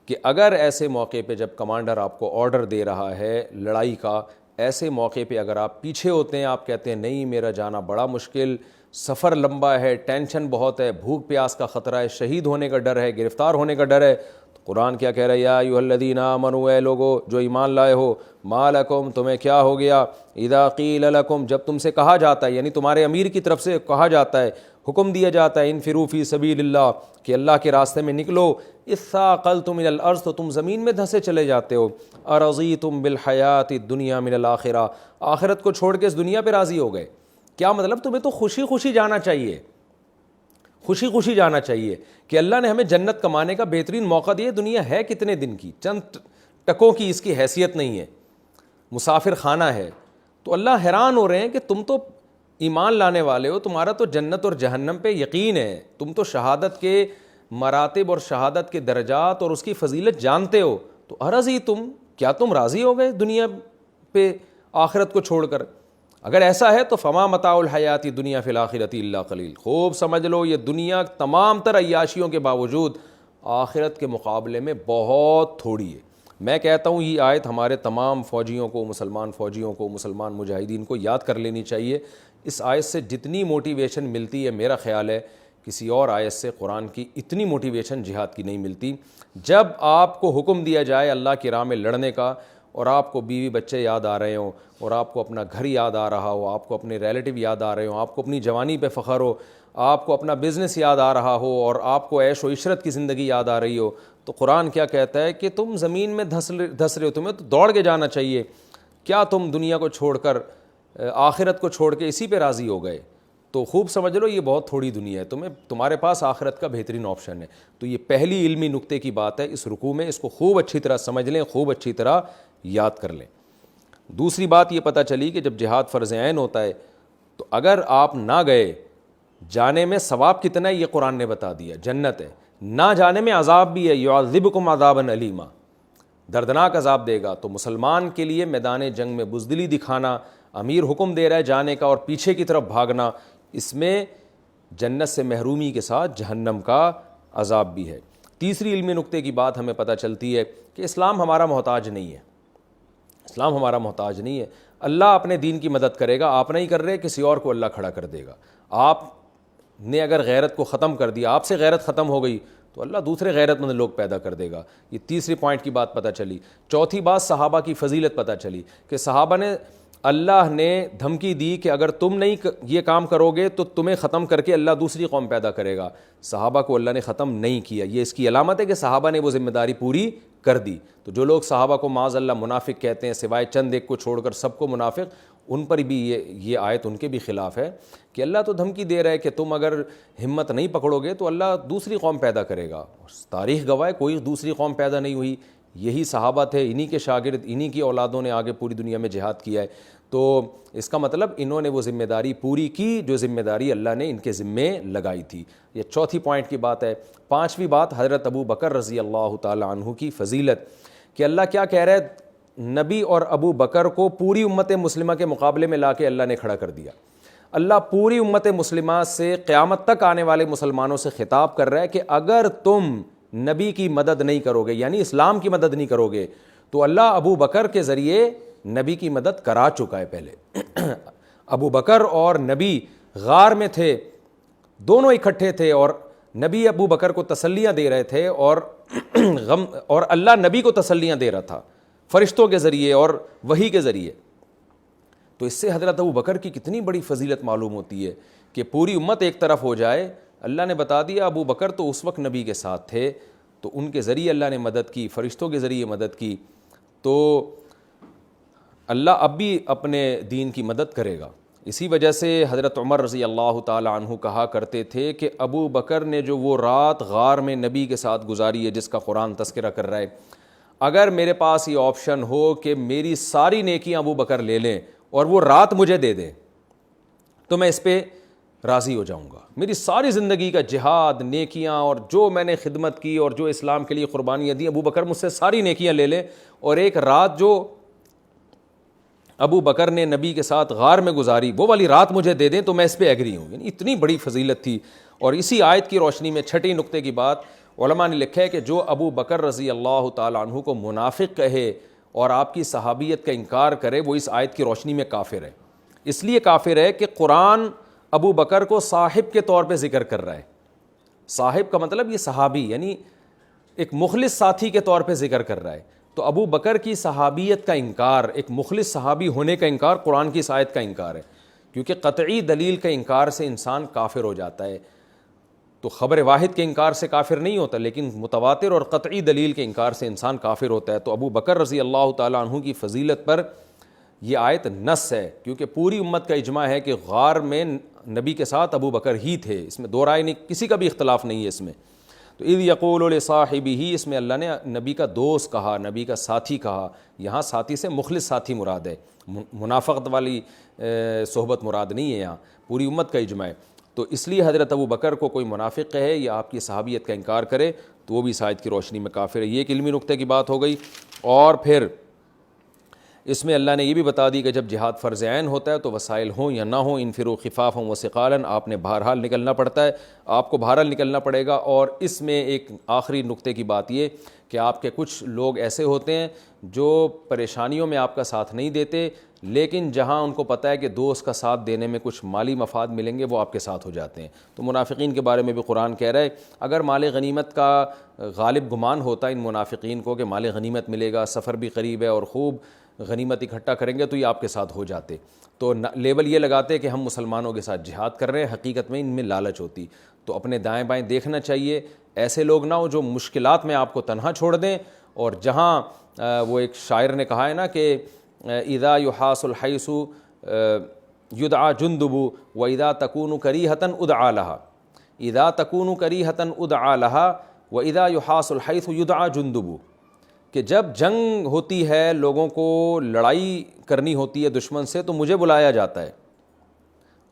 کہ اگر ایسے موقع پہ جب کمانڈر آپ کو آرڈر دے رہا ہے لڑائی کا، ایسے موقع پہ اگر آپ پیچھے ہوتے ہیں، آپ کہتے ہیں نہیں میرا جانا بڑا مشکل، سفر لمبا ہے، ٹینشن بہت ہے، بھوک پیاس کا خطرہ ہے، شہید ہونے کا ڈر ہے، گرفتار ہونے کا ڈر ہے، تو قرآن کیا کہہ رہا ہے؟ یا ایھا الذین آمنوا، اے لوگو جو ایمان لائے ہو، ما لکم تمہیں کیا ہو گیا، اذا قیل لکم جب تم سے کہا جاتا ہے، یعنی تمہارے امیر کی طرف سے کہا جاتا ہے، حکم دیا جاتا ہے، انفروا فی سبیل اللہ کہ اللہ کے راستے میں نکلو، اثاقلتم الی الارض تو تم زمین میں دھسے چلے جاتے ہو، ارضیتم بالحیات الدنیا من الآخرہ آخرت کو چھوڑ کے اس دنیا پہ راضی ہو گئے. کیا مطلب؟ تمہیں تو خوشی خوشی جانا چاہیے، خوشی خوشی جانا چاہیے کہ اللہ نے ہمیں جنت کمانے کا بہترین موقع دیا. دنیا ہے کتنے دن کی، چند ٹکوں کی اس کی حیثیت نہیں ہے، مسافر خانہ ہے. تو اللہ حیران ہو رہے ہیں کہ تم تو ایمان لانے والے ہو، تمہارا تو جنت اور جہنم پہ یقین ہے، تم تو شہادت کے مراتب اور شہادت کے درجات اور اس کی فضیلت جانتے ہو، تو ارضی تم کیا تم راضی ہو گئے دنیا پہ آخرت کو چھوڑ کر؟ اگر ایسا ہے تو فما متاع الحیات دنیا فی الآخرۃ الا قلیل، خوب سمجھ لو یہ دنیا تمام تر عیاشیوں کے باوجود آخرت کے مقابلے میں بہت تھوڑی ہے. میں کہتا ہوں یہ آیت ہمارے تمام فوجیوں کو، مسلمان فوجیوں کو، مسلمان مجاہدین کو یاد کر لینی چاہیے. اس آیت سے جتنی موٹیویشن ملتی ہے میرا خیال ہے کسی اور آیت سے قرآن کی اتنی موٹیویشن جہاد کی نہیں ملتی. جب آپ کو حکم دیا جائے اللہ کی راہ میں لڑنے کا اور آپ کو بیوی بچے یاد آ رہے ہوں اور آپ کو اپنا گھر یاد آ رہا ہو، آپ کو اپنے ریلیٹیو یاد آ رہے ہوں، آپ کو اپنی جوانی پہ فخر ہو، آپ کو اپنا بزنس یاد آ رہا ہو اور آپ کو عیش و عشرت کی زندگی یاد آ رہی ہو، تو قرآن کیا کہتا ہے کہ تم زمین میں دھس رہے ہو، تمہیں تو دوڑ کے جانا چاہیے. کیا تم دنیا کو چھوڑ کر، آخرت کو چھوڑ کے اسی پہ راضی ہو گئے؟ تو خوب سمجھ لو یہ بہت تھوڑی دنیا ہے، تمہارے پاس آخرت کا بہترین آپشن ہے. تو یہ پہلی علمی نقطے کی بات ہے اس رکوع میں، اس کو خوب اچھی طرح سمجھ لیں، خوب اچھی طرح یاد کر لیں. دوسری بات یہ پتہ چلی کہ جب جہاد فرض عین ہوتا ہے تو اگر آپ نہ گئے، جانے میں ثواب کتنا ہے یہ قرآن نے بتا دیا، جنت ہے، نہ جانے میں عذاب بھی ہے، یعذبکم عذابا علیما، دردناک عذاب دے گا. تو مسلمان کے لیے میدان جنگ میں بزدلی دکھانا، امیر حکم دے رہا ہے جانے کا اور پیچھے کی طرف بھاگنا، اس میں جنت سے محرومی کے ساتھ جہنم کا عذاب بھی ہے. تیسری علمی نقطے کی بات ہمیں پتہ چلتی ہے کہ اسلام ہمارا محتاج نہیں ہے، اسلام ہمارا محتاج نہیں ہے. اللہ اپنے دین کی مدد کرے گا، آپ نہیں کر رہے کسی اور کو اللہ کھڑا کر دے گا. آپ نے اگر غیرت کو ختم کر دیا، آپ سے غیرت ختم ہو گئی تو اللہ دوسرے غیرت مند لوگ پیدا کر دے گا. یہ تیسری پوائنٹ کی بات پتہ چلی. چوتھی بات صحابہ کی فضیلت پتہ چلی کہ صحابہ نے، اللہ نے دھمکی دی کہ اگر تم نہیں یہ کام کرو گے تو تمہیں ختم کر کے اللہ دوسری قوم پیدا کرے گا. صحابہ کو اللہ نے ختم نہیں کیا، یہ اس کی علامت ہے کہ صحابہ نے وہ ذمہ داری پوری کر دی. تو جو لوگ صحابہ کو معاذ اللہ منافق کہتے ہیں، سوائے چند ایک کو چھوڑ کر سب کو منافق، ان پر بھی یہ آیت ان کے بھی خلاف ہے کہ اللہ تو دھمکی دے رہا ہے کہ تم اگر ہمت نہیں پکڑو گے تو اللہ دوسری قوم پیدا کرے گا. تاریخ گواہ ہے کوئی دوسری قوم پیدا نہیں ہوئی، یہی صحابہ تھے، انہی کے شاگرد، انہی کی اولادوں نے آگے پوری دنیا میں جہاد کیا ہے. تو اس کا مطلب انہوں نے وہ ذمہ داری پوری کی جو ذمہ داری اللہ نے ان کے ذمے لگائی تھی. یہ چوتھی پوائنٹ کی بات ہے. پانچویں بات حضرت ابو بکر رضی اللہ تعالی عنہ کی فضیلت، کہ اللہ کیا کہہ رہا ہے، نبی اور ابو بکر کو پوری امت مسلمہ کے مقابلے میں لا کے اللہ نے کھڑا کر دیا. اللہ پوری امت مسلمہ سے قیامت تک آنے والے مسلمانوں سے خطاب کر رہا ہے کہ اگر تم نبی کی مدد نہیں کرو گے، یعنی اسلام کی مدد نہیں کرو گے، تو اللہ ابو بکر کے ذریعے نبی کی مدد کرا چکا ہے پہلے. ابو بکر اور نبی غار میں تھے، دونوں اکٹھے تھے، اور نبی ابو بکر کو تسلیاں دے رہے تھے اور اللہ نبی کو تسلیاں دے رہا تھا فرشتوں کے ذریعے اور وحی کے ذریعے. تو اس سے حضرت ابو بکر کی کتنی بڑی فضیلت معلوم ہوتی ہے کہ پوری امت ایک طرف ہو جائے. اللہ نے بتا دیا ابو بکر تو اس وقت نبی کے ساتھ تھے, تو ان کے ذریعے اللہ نے مدد کی, فرشتوں کے ذریعے مدد کی, تو اللہ اب بھی اپنے دین کی مدد کرے گا. اسی وجہ سے حضرت عمر رضی اللہ تعالی عنہ کہا کرتے تھے کہ ابو بکر نے جو وہ رات غار میں نبی کے ساتھ گزاری ہے جس کا قرآن تذکرہ کر رہا ہے, اگر میرے پاس یہ آپشن ہو کہ میری ساری نیکیاں ابو بکر لے لیں اور وہ رات مجھے دے دیں تو میں اس پہ راضی ہو جاؤں گا. میری ساری زندگی کا جہاد, نیکیاں اور جو میں نے خدمت کی اور جو اسلام کے لیے قربانیاں دی, ابو بکر مجھ سے ساری نیکیاں لے لیں اور ایک رات جو ابو بکر نے نبی کے ساتھ غار میں گزاری وہ والی رات مجھے دے دیں تو میں اس پہ ایگری ہوں. یعنی اتنی بڑی فضیلت تھی. اور اسی آیت کی روشنی میں چھٹی نقطے کی بات علماء نے لکھا ہے کہ جو ابو بکر رضی اللہ تعالی عنہ کو منافق کہے اور آپ کی صحابیت کا انکار کرے وہ اس آیت کی روشنی میں کافر ہے. اس لیے کافر ہے کہ قرآن ابو بکر کو صاحب کے طور پہ ذکر کر رہا ہے. صاحب کا مطلب یہ صحابی, یعنی ایک مخلص ساتھی کے طور پہ ذکر کر رہا ہے. تو ابو بکر کی صحابیت کا انکار, ایک مخلص صحابی ہونے کا انکار قرآن کی اس آیت کا انکار ہے, کیونکہ قطعی دلیل کے انکار سے انسان کافر ہو جاتا ہے. تو خبر واحد کے انکار سے کافر نہیں ہوتا, لیکن متواتر اور قطعی دلیل کے انکار سے انسان کافر ہوتا ہے. تو ابو بکر رضی اللہ تعالیٰ عنہ کی فضیلت پر یہ آیت نص ہے, کیونکہ پوری امت کا اجماع ہے کہ غار میں نبی کے ساتھ ابو بکر ہی تھے. اس میں دو رائے نہیں, کسی کا بھی اختلاف نہیں ہے اس میں. تو اذ یقول لصاحبہ, اس میں اللہ نے نبی کا دوست کہا, نبی کا ساتھی کہا. یہاں ساتھی سے مخلص ساتھی مراد ہے, منافقت والی صحبت مراد نہیں ہے. یہاں پوری امت کا اجماع ہے. تو اس لیے حضرت ابو بکر کو کوئی منافق کہے یا آپ کی صحابیت کا انکار کرے تو وہ بھی اس آیت کی روشنی میں کافر ہے. یہ ایک علمی نقطے کی بات ہو گئی. اور پھر اس میں اللہ نے یہ بھی بتا دی کہ جب جہاد فرض عین ہوتا ہے تو وسائل ہوں یا نہ ہوں, انفروا خفافا وثقالا, آپ نے بہرحال نکلنا پڑتا ہے, آپ کو بہرحال نکلنا پڑے گا. اور اس میں ایک آخری نقطے کی بات یہ کہ آپ کے کچھ لوگ ایسے ہوتے ہیں جو پریشانیوں میں آپ کا ساتھ نہیں دیتے, لیکن جہاں ان کو پتہ ہے کہ دوست کا ساتھ دینے میں کچھ مالی مفاد ملیں گے وہ آپ کے ساتھ ہو جاتے ہیں. تو منافقین کے بارے میں بھی قرآن کہہ رہا ہے اگر مال غنیمت کا غالب گمان ہوتا ہے ان منافقین کو کہ مال غنیمت ملے گا, سفر بھی قریب ہے اور خوب غنیمت اکٹھا کریں گے تو یہ آپ کے ساتھ ہو جاتے. تو لیبل یہ لگاتے کہ ہم مسلمانوں کے ساتھ جہاد کر رہے ہیں, حقیقت میں ان میں لالچ ہوتی. تو اپنے دائیں بائیں دیکھنا چاہیے, ایسے لوگ نہ ہو جو مشکلات میں آپ کو تنہا چھوڑ دیں. اور جہاں وہ ایک شاعر نے کہا ہے نا کہ اذا یحاس الحیث یدعى جندب واذا تکون کریہۃ ادعى لها, اذا تکون کریہۃ ادعى لها واذا یحاس الحیث یدعى جندب, کہ جب جنگ ہوتی ہے, لوگوں کو لڑائی کرنی ہوتی ہے دشمن سے تو مجھے بلایا جاتا ہے,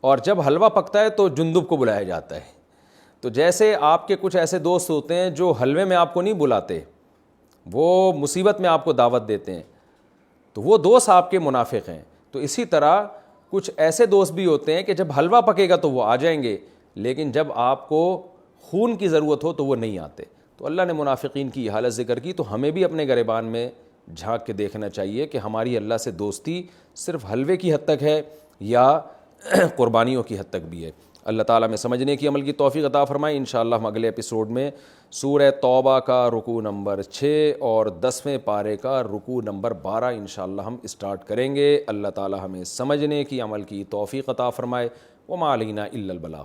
اور جب حلوہ پکتا ہے تو جندب کو بلایا جاتا ہے. تو جیسے آپ کے کچھ ایسے دوست ہوتے ہیں جو حلوے میں آپ کو نہیں بلاتے, وہ مصیبت میں آپ کو دعوت دیتے ہیں, تو وہ دوست آپ کے منافق ہیں. تو اسی طرح کچھ ایسے دوست بھی ہوتے ہیں کہ جب حلوہ پکے گا تو وہ آ جائیں گے, لیکن جب آپ کو خون کی ضرورت ہو تو وہ نہیں آتے. تو اللہ نے منافقین کی حالت ذکر کی, تو ہمیں بھی اپنے گریبان میں جھانک کے دیکھنا چاہیے کہ ہماری اللہ سے دوستی صرف حلوے کی حد تک ہے یا قربانیوں کی حد تک بھی ہے. اللہ تعالیٰ میں سمجھنے کی عمل کی توفیق عطا فرمائے. انشاءاللہ ہم اگلے ایپیسوڈ میں سورہ توبہ کا رکوع نمبر 6 اور 10ویں پارے کا رکوع نمبر 12 انشاءاللہ ہم اسٹارٹ کریں گے. اللہ تعالیٰ ہمیں سمجھنے کی عمل کی توفیق عطا فرمائے. وما علینا الا البلاغ.